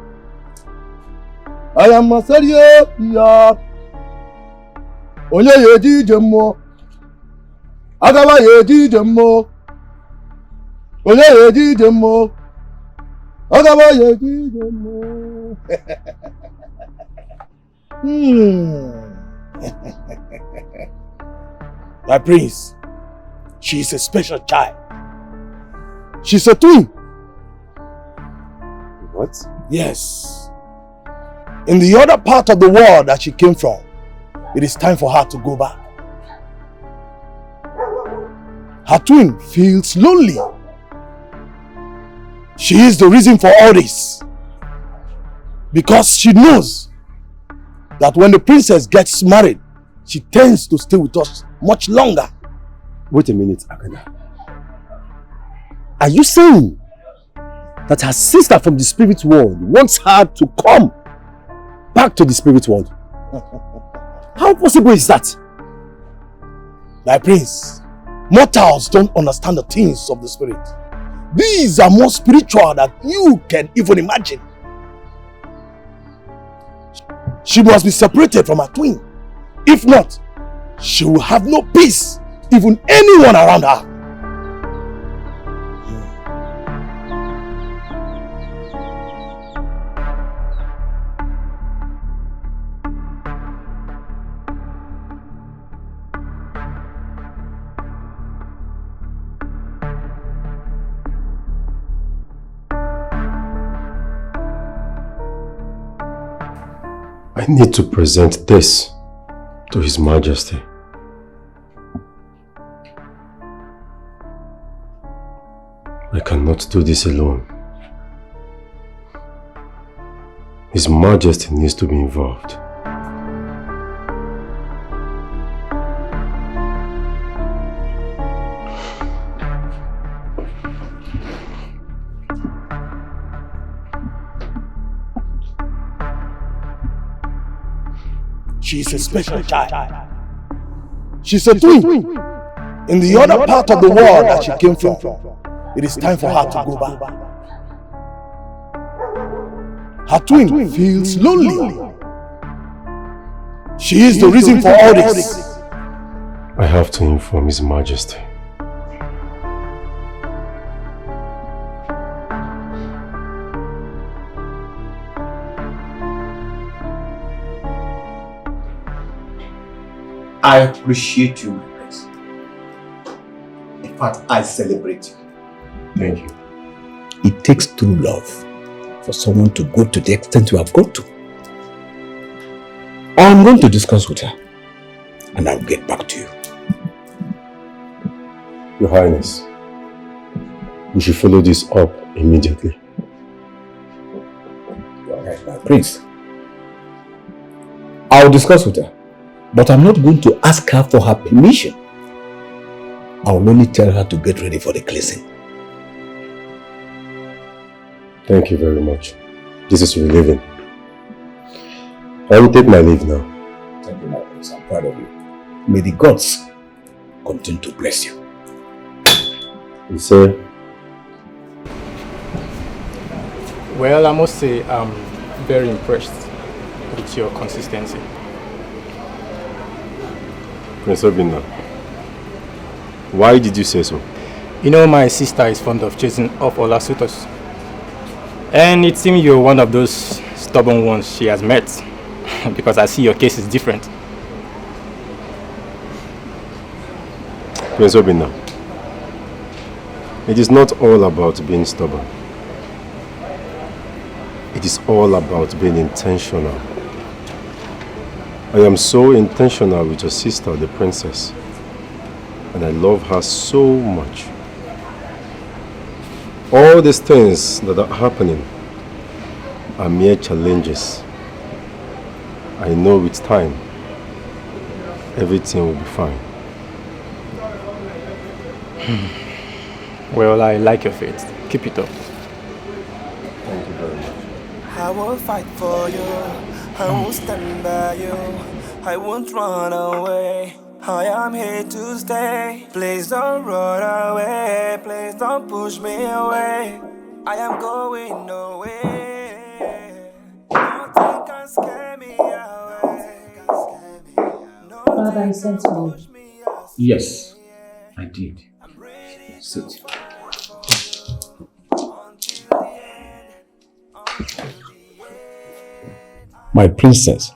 I am a serious, yeah. Only a Jimo. I got a Jimo. Only a Jimo. I got a Jimo. My prince, she is a special child. She's a twin. What? Yes. In the other part of the world that she came from, it is time for her to go back. Her twin feels lonely. She is the reason for all this. Because she knows that when the princess gets married, she tends to stay with us much longer. Wait a minute, Akana. Are you saying that her sister from the spirit world wants her to come back to the spirit world? How possible is that? My prince, mortals don't understand the things of the spirit. These are more spiritual than you can even imagine. She must be separated from her twin. If not, she will have no peace, even anyone around her. I need to present this to His Majesty. I cannot do this alone. His Majesty needs to be involved. She is a special child. She's a twin. In the other part of the world that she came from, it is time for her to go back. Her twin feels lonely. She is the reason for all this. I have to inform His Majesty. I appreciate you, my prince. In fact, I celebrate you. Thank you. It takes true love for someone to go to the extent you have got to. I'm going to discuss with her and I'll get back to you. Your Highness, we should follow this up immediately. Alright, my prince. I'll discuss with her, but I'm not going to ask her for her permission. I will only tell her to get ready for the cleansing. Thank you very much. This is relieving. I will take my leave now. Thank you, my prince. I'm proud of you. May the gods continue to bless you. You say? Well, I must say I'm very impressed with your consistency. Prince Obinna, why did you say so? You know, my sister is fond of chasing off all her suitors. And it seems you're one of those stubborn ones she has met. Because I see your case is different. Prince Obinna, it is not all about being stubborn. It is all about being intentional. I am so intentional with your sister, the princess. And I love her so much. All these things that are happening are mere challenges. I know with time, everything will be fine. Well, I like your faith. Keep it up. Thank you very much. I will fight for you. I will stand by you. I won't run away. I am here to stay. Please don't run away. Please don't push me away. I am going nowhere. Nothing can scare me away. Father, you sent me. Yes, I did. Sit. My princess.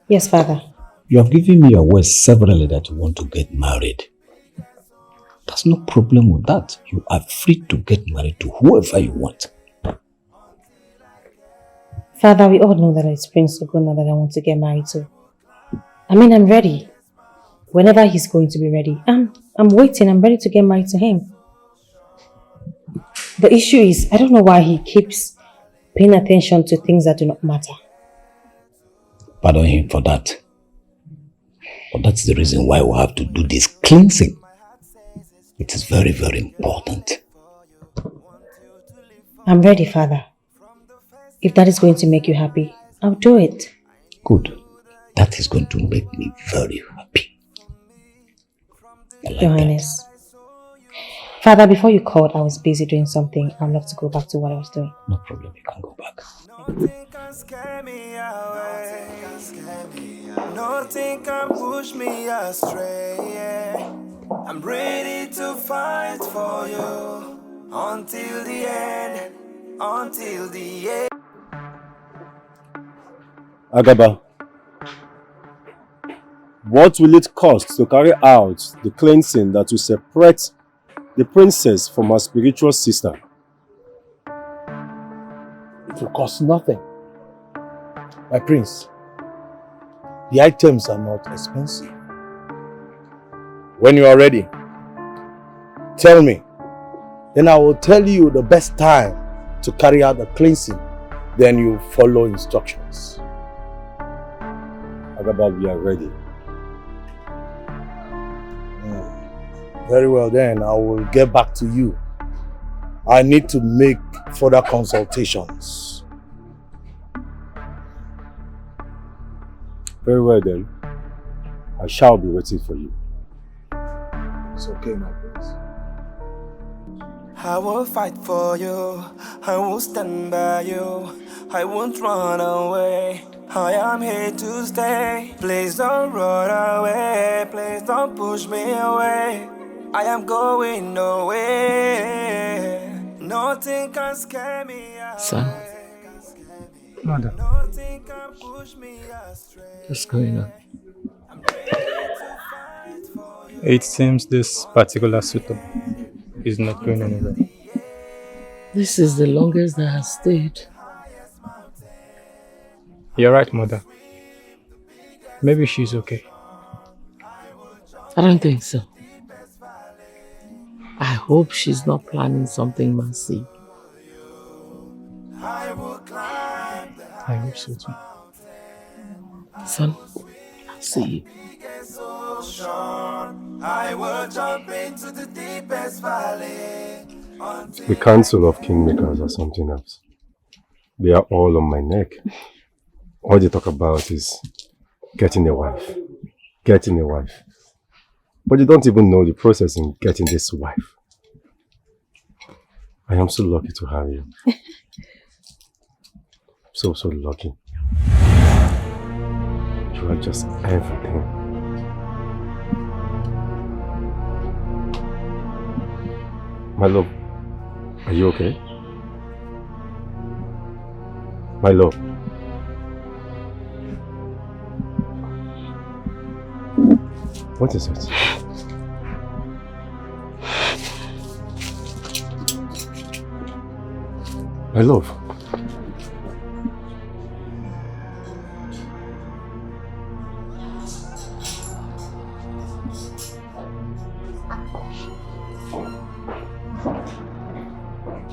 Yes, Father. You have given me your word severally that you want to get married. There's no problem with that. You are free to get married to whoever you want. Father, we all know that it's Prince Oguna that I want to get married to. I mean, I'm ready. Whenever he's going to be ready. I'm waiting. I'm ready to get married to him. The issue is, I don't know why he keeps paying attention to things that do not matter. Pardon him for that. But that's the reason why we have to do this cleansing. It is very, very important. I'm ready, Father. If that is going to make you happy, I'll do it. Good. That is going to make me very happy. Your Highness. Father, before you called, I was busy doing something. I'd love to go back to what I was doing. No problem, you can go back. Nothing can push me astray. I'm ready to fight for you until the end. Until the end. Agaba, what will it cost to carry out the cleansing that will separate the princess from her spiritual sister? It will cost nothing. My prince, the items are not expensive. When you are ready, tell me. Then I will tell you the best time to carry out the cleansing. Then you follow instructions. Agaba, we are ready. Very well then, I will get back to you. I need to make further consultations. Very well then. I shall be waiting for you. It's okay, my prince. I will fight for you. I will stand by you. I won't run away. I am here to stay. Please don't run away. Please don't push me away. I am going nowhere. Nothing can scare me away. Son. Mother. Nothing can push me astray. What's going on? It seems this particular suitor is not going anywhere. This is the longest that has stayed. You're right, Mother. Maybe she's okay. I don't think so. I hope she's not planning something massive. I hope so too. Son, I'll see you. I will jump into the deepest valley. The council of kingmakers are something else. They are all on my neck. All they talk about is getting a wife. Getting a wife. But you don't even know the process in getting this wife. I am so lucky to have you. So lucky. You are just everything. My love, are you okay? My love. What is it? My love.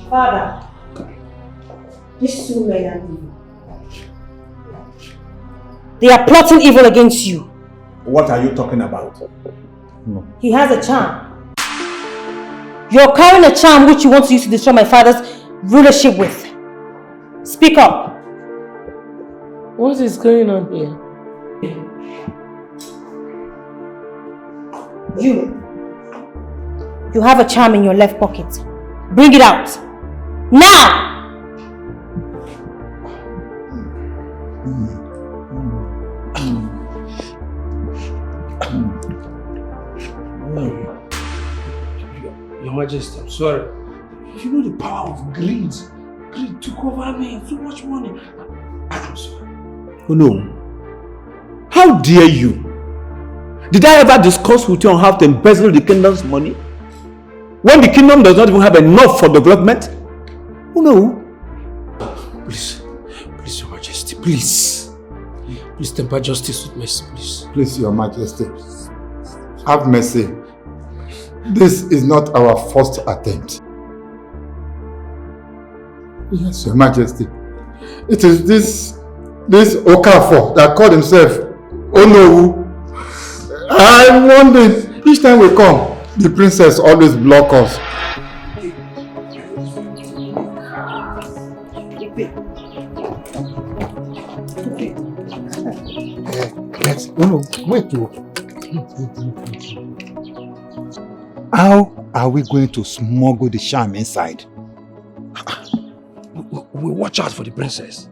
Father, these two men are evil. They are plotting evil against you. What are you talking about? No. He has a charm. You're carrying a charm which you want to use to destroy my father's rulership with. Speak up. What is going on here? You have a charm in your left pocket. Bring it out. Now! Your Majesty, I'm sorry. You know the power of greed. Greed took over me. Too much money. I'm sorry. Oh no. How dare you? Did I ever discuss with you on how to embezzle the kingdom's money? When the kingdom does not even have enough for development? Oh no. Please, Your Majesty, please. Please temper justice with mercy, please. Please, Your Majesty, have mercy. This is not our first attempt. Yes, Your Majesty. It is this Okafor that called himself Onugu. I wonder, each time we come, the princess always blocks us. Wait. How are we going to smuggle the charm inside? We watch out for the princess.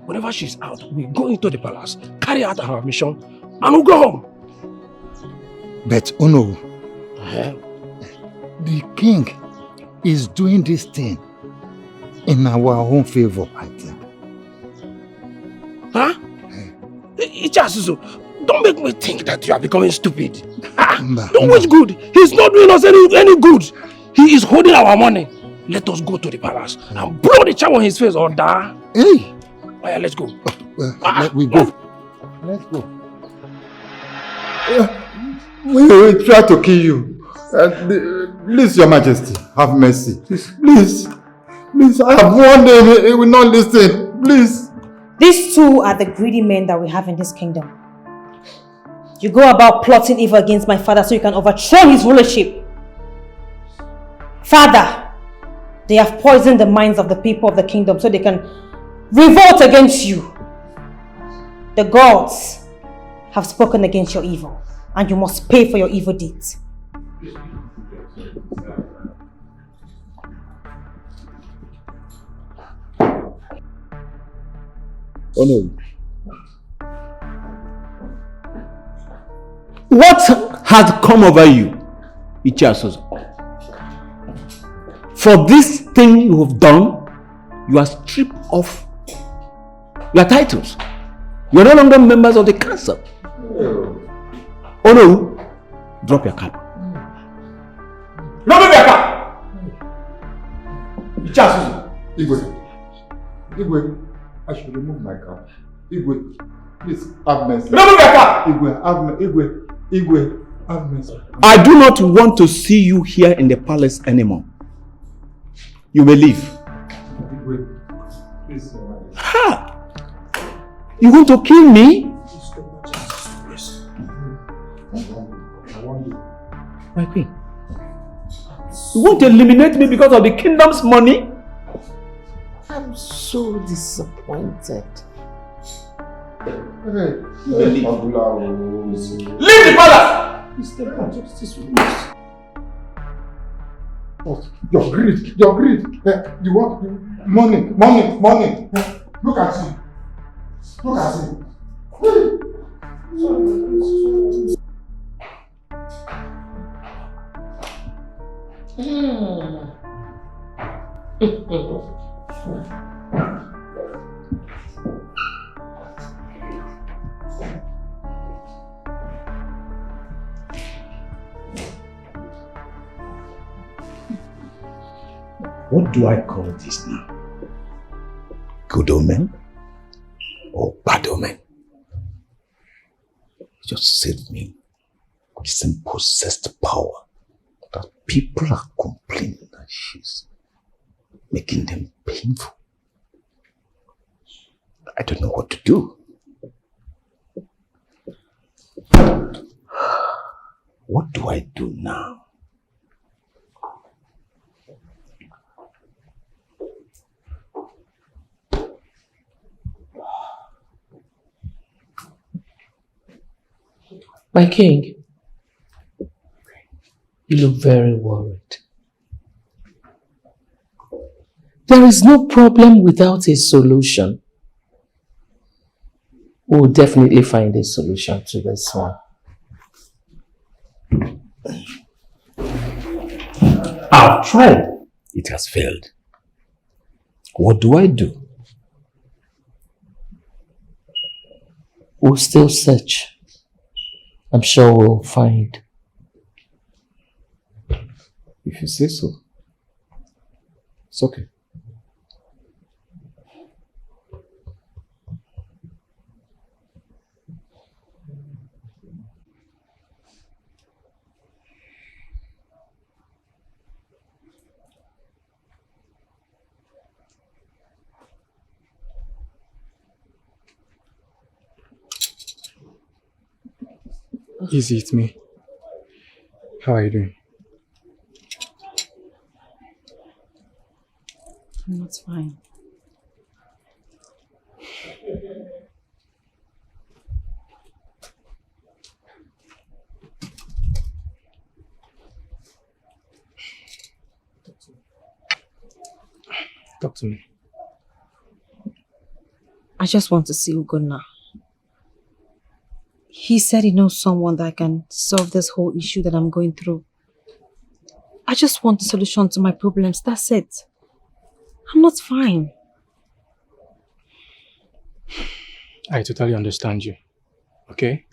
Whenever she's out, we go into the palace, carry out our mission, and we'll go home. But Onugu, the king is doing this thing in our own favor, I think. Huh? Ichasuzu, don't make me think that you are becoming stupid. Don't wish good. He's not doing us any good. He is holding our money. Let us go to the palace and blow the charm on his face or die. Hey! Oh, yeah, let's go. We go. Let's go. We will try to kill you. Please, Your Majesty, have mercy. Please, I have warned him. He will not listen. Please. These two are the greedy men that we have in this kingdom. You go about plotting evil against my father so you can overthrow his rulership. Father, they have poisoned the minds of the people of the kingdom so they can revolt against you. The gods have spoken against your evil, and you must pay for your evil deeds. Oh no. What has come over you, Ichiasuzu? For this thing you have done, you are stripped of your titles. You are no longer members of the council. Oh no, drop your cap. Drop your cap! Ichiasuzu. Igwe, I should remove my cap. Igwe, Please, have mercy. Remove your car! Igwe, have mercy. I do not want to see you here in the palace anymore. You may leave. Igwe, please, Ha! You want to kill me? My queen. You want to eliminate me because of the kingdom's money? I'm so disappointed. Hey, leave. Leave the palace! Mr. Justice, Your greed. You want money. Look at you. What do I call this now? Good omen or bad omen? Just save me with some possessed power that people are complaining that she's making them painful. I don't know what to do. What do I do now? My king, you look very worried. There is no problem without a solution. We'll definitely find a solution to this one. I've tried. It has failed. What do I do? We'll still search. I'm sure we'll find. If you say so, it's okay. Easy, it's me. How are you doing? That's fine. Talk to me. I just want to see Ugonna. He said he knows someone that can solve this whole issue that I'm going through. I just want a solution to my problems, that's it. I'm not fine. I totally understand you. Okay?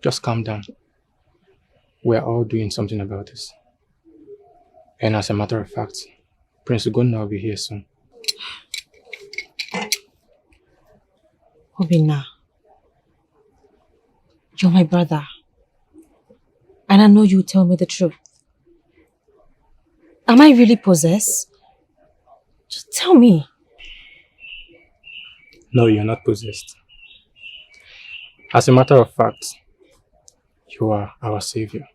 Just calm down. We're all doing something about this. And as a matter of fact, Prince Ugonna will be here soon. Obinna, you're my brother. And I know you tell me the truth. Am I really possessed? Just tell me. No, you're not possessed. As a matter of fact, you are our savior.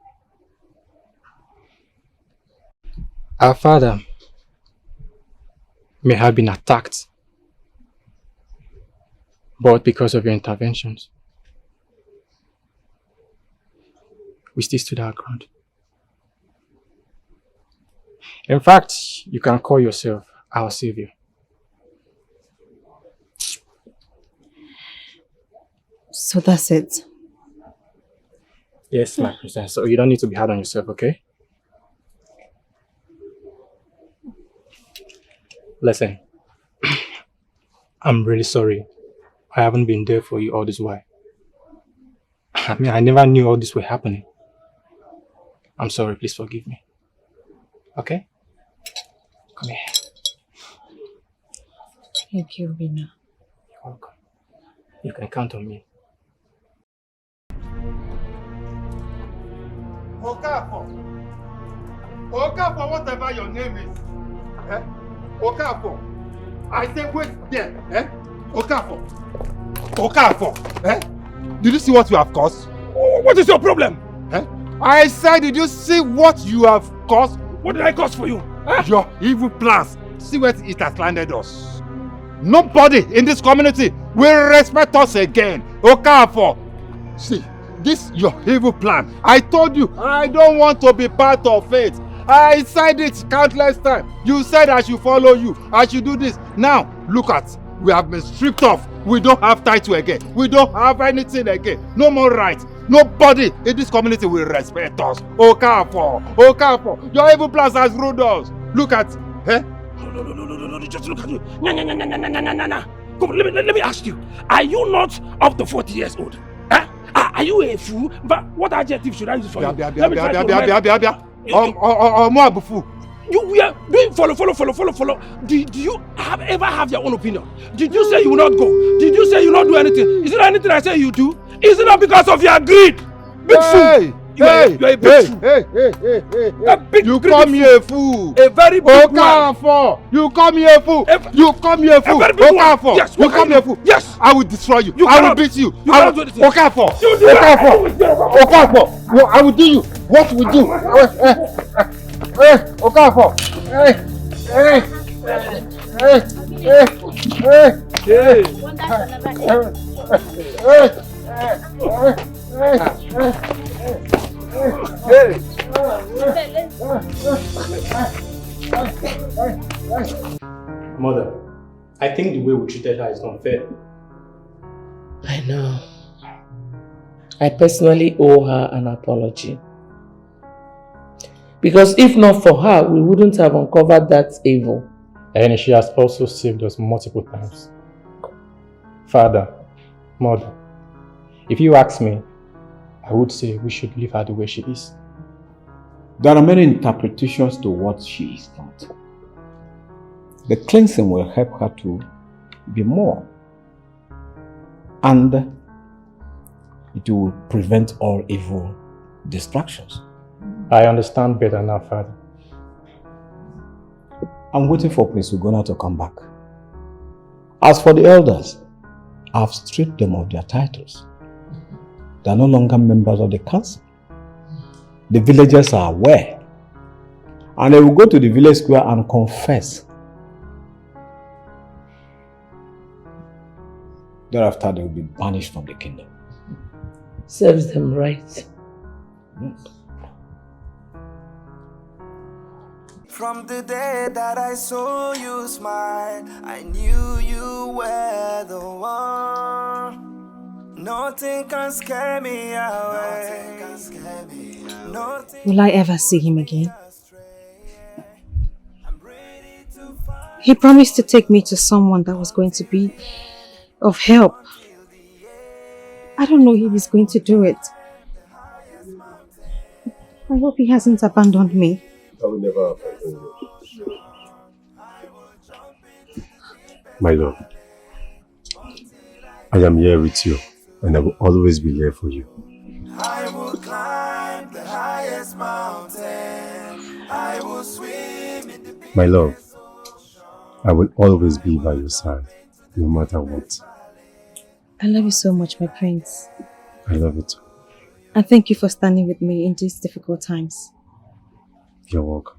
Our father may have been attacked, but because of your interventions, we still stood our ground. In fact, you can call yourself our savior. So that's it. Yes, my princess. So you don't need to be hard on yourself, okay? Listen, I'm really sorry. I haven't been there for you all this while. I mean, I never knew all this were happening. I'm sorry, please forgive me. Okay? Come here. Thank you, Obinna. You're welcome. You can count on me. Okafor, whatever your name is. Okafor, I say wait there. Okafor, did you see what you have caused? What is your problem? I said, did you see what you have caused? What did I cause for you? Your evil plans. See where it has landed us. Nobody in this community will respect us again. Okafor, see, this your evil plan. I told you, I don't want to be part of it. I said it countless times. You said I should follow you. I should do this. Now, look at, we have been stripped off. We don't have title again. We don't have anything again. No more rights. Nobody in this community will respect us. Okafor, your evil plans has ruled us. Look at, No, just look at you. No. Come, let me ask you. Are you not up to 40 years old? Are you a fool? But what adjective should I use for you? You were doing follow. Do you ever have your own opinion? Did you say you will not go? Did you say you will not do anything? Is there anything I say you do? Is it not because of your greed? Big fool! You are a big fool. You call me a fool. A very big Okafor, you call me a fool. You call me a fool. Okafor, yes, you call me a fool. Yes, I will destroy you. I will beat you. Okafor, I will do you. What we do? Okafor, Mother, I think the way we treated her is unfair. I know. I personally owe her an apology. Because if not for her, we wouldn't have uncovered that evil. And she has also saved us multiple times. Father, Mother, if you ask me, I would say we should leave her the way she is. There are many interpretations to what she is not. The cleansing will help her to be more. And it will prevent all evil distractions. I understand better now, Father. I'm waiting for Prince Ugonna to come back. As for the elders, I've stripped them of their titles. They are no longer members of the council. The villagers are aware. And they will go to the village square and confess. Thereafter, they will be banished from the kingdom. Serves them right. Yes. From the day that I saw you smile, I knew you were the one. Nothing can scare me away. Will I ever see him again? He promised to take me to someone that was going to be of help. I don't know if he's going to do it. I hope he hasn't abandoned me. I will never abandon you. My love, I am here with you and I will always be here for you. I will climb the highest mountain. I will swim in the My love, I will always be by your side, no matter what. I love you so much, my prince. I love you too. And thank you for standing with me in these difficult times. You're welcome.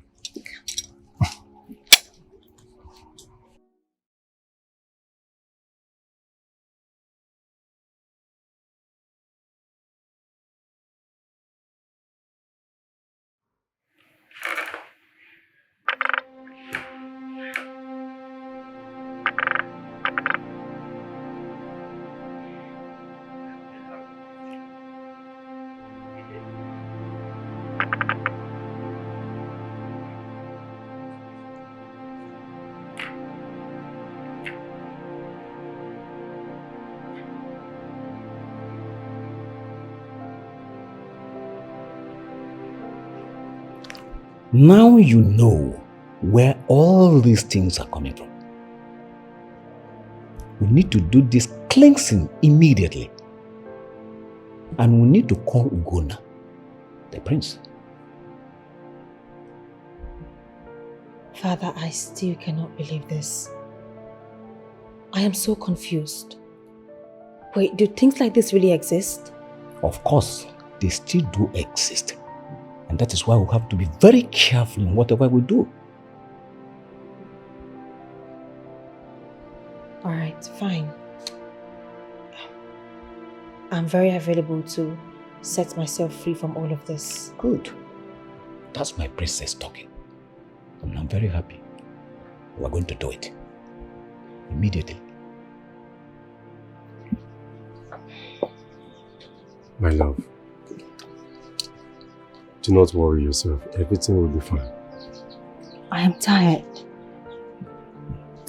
Now you know where all these things are coming from. We need to do this cleansing immediately. And we need to call Ugonna, the prince. Father, I still cannot believe this. I am so confused. Wait, do things like this really exist? Of course, they still do exist. And that is why we have to be very careful in whatever we do. Alright, fine. I'm very available to set myself free from all of this. Good. That's my princess talking. And I'm very happy. We're going to do it. Immediately. My love, do not worry yourself. Everything will be fine. I am tired.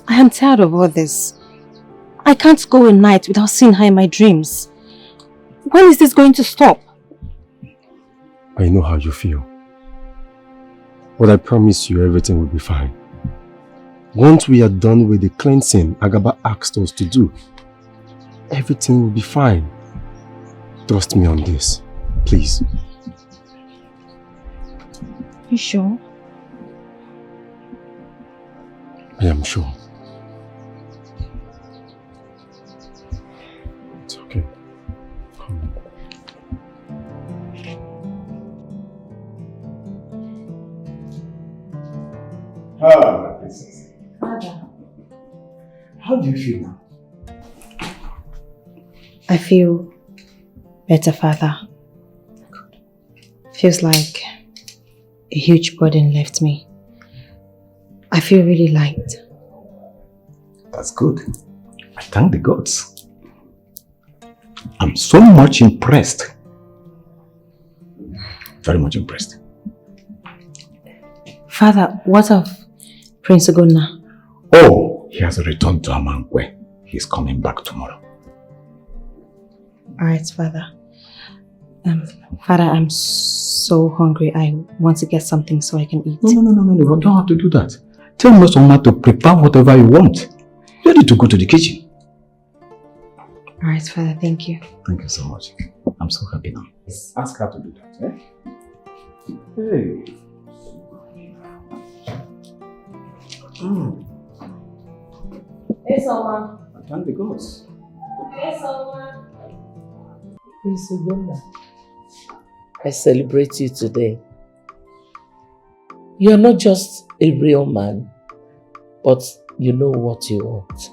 I am tired of all this. I can't go a night without seeing her in my dreams. When is this going to stop? I know how you feel. But I promise you everything will be fine. Once we are done with the cleansing Agaba asked us to do, everything will be fine. Trust me on this, please. You sure? I am sure. It's okay. Come. Ah, my princess. Father. How do you feel now? I feel better, Father. Feels like a huge burden left me. I feel really light. That's good. I thank the gods. I'm so much impressed. Very much impressed. Father, what of Prince Ugonna? Oh, he has returned to Amankwe. He's coming back tomorrow. Alright, Father. Father, I'm so hungry. I want to get something so I can eat. No, you don't have to do that. Tell Mosoma to prepare whatever you want. Ready to go to the kitchen. Alright, Father, thank you. Thank you so much. I'm so happy now. Ask her to do that, eh? Hey. Hey, Soma. I thank the gods. Hey, Soma. Prince Ugonna, I celebrate you today. You are not just a real man, but you know what you want.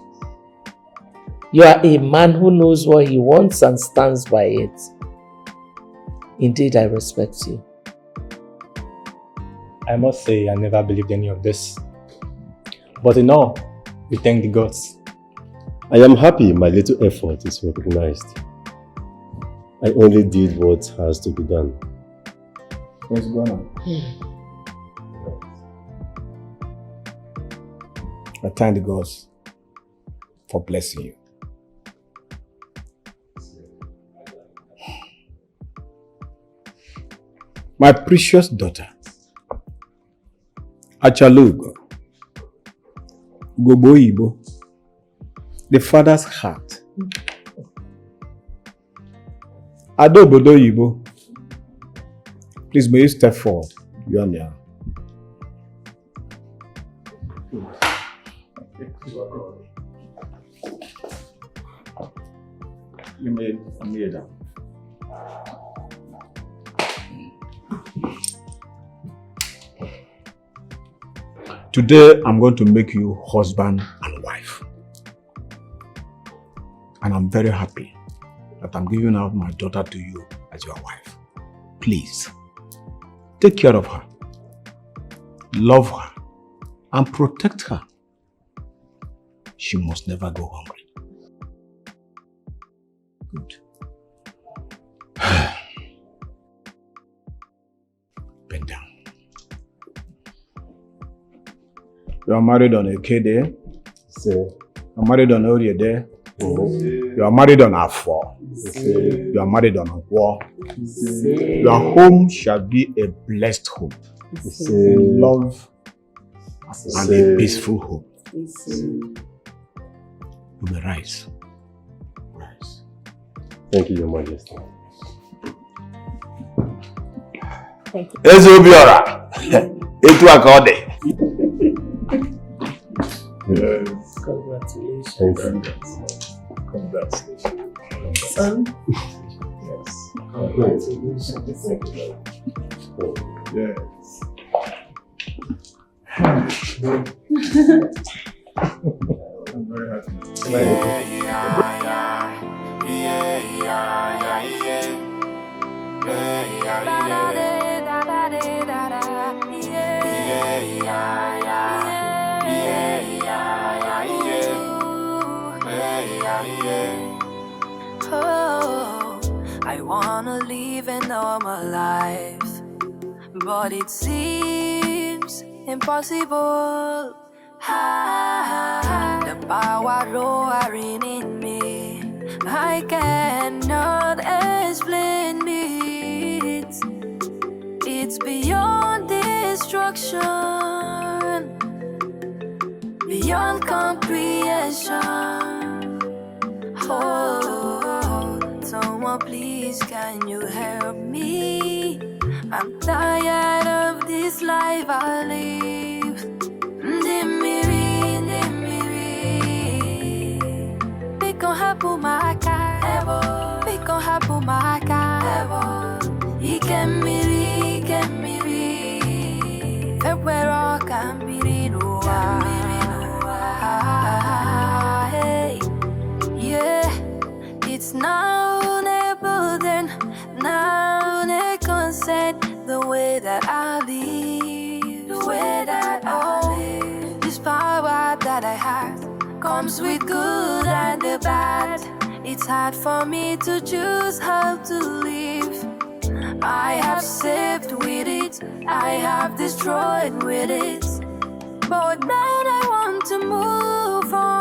You are a man who knows what he wants and stands by it. Indeed, I respect you. I must say I never believed any of this. But in all, we thank the gods. I am happy my little effort is recognized. I only did what has to be done. What's going on? I thank the gods for blessing you. My precious daughter, Achalugo, Goboibo, the father's heart. Adobodo Yibo, please may you step forward. You are there. You may down. Today I'm going to make you husband and wife. And I'm very happy that I'm giving out my daughter to you as your wife. Please, take care of her, love her, and protect her. She must never go hungry. Good. Bend down. You are married on a Kede. You are married on Oriede. You are married on Afo. You are married on War. Your home shall be a blessed home. Love and a peaceful home. You may rise. Rise. Thank you, Your Majesty. Thank you. Ezobiora! Etuakode! Yes. Congratulations. Congratulations. Son? Yes. Congratulations. Yes. I'm very happy. Oh, I wanna live a normal life, but it seems impossible. The power roaring in me, I cannot explain it. It's beyond destruction, beyond comprehension. Oh, someone please can you help me? I'm tired of this life I live. Biko hapu maka evo, biko hapu maka evo. Ikemiri, february kambiri noa. Hey, yeah, it's now a burden, now a consent. The way that I live, the way that I live. This power that I have comes with good and the bad. It's hard for me to choose how to live. I have saved with it, I have destroyed with it. But now I want to move on.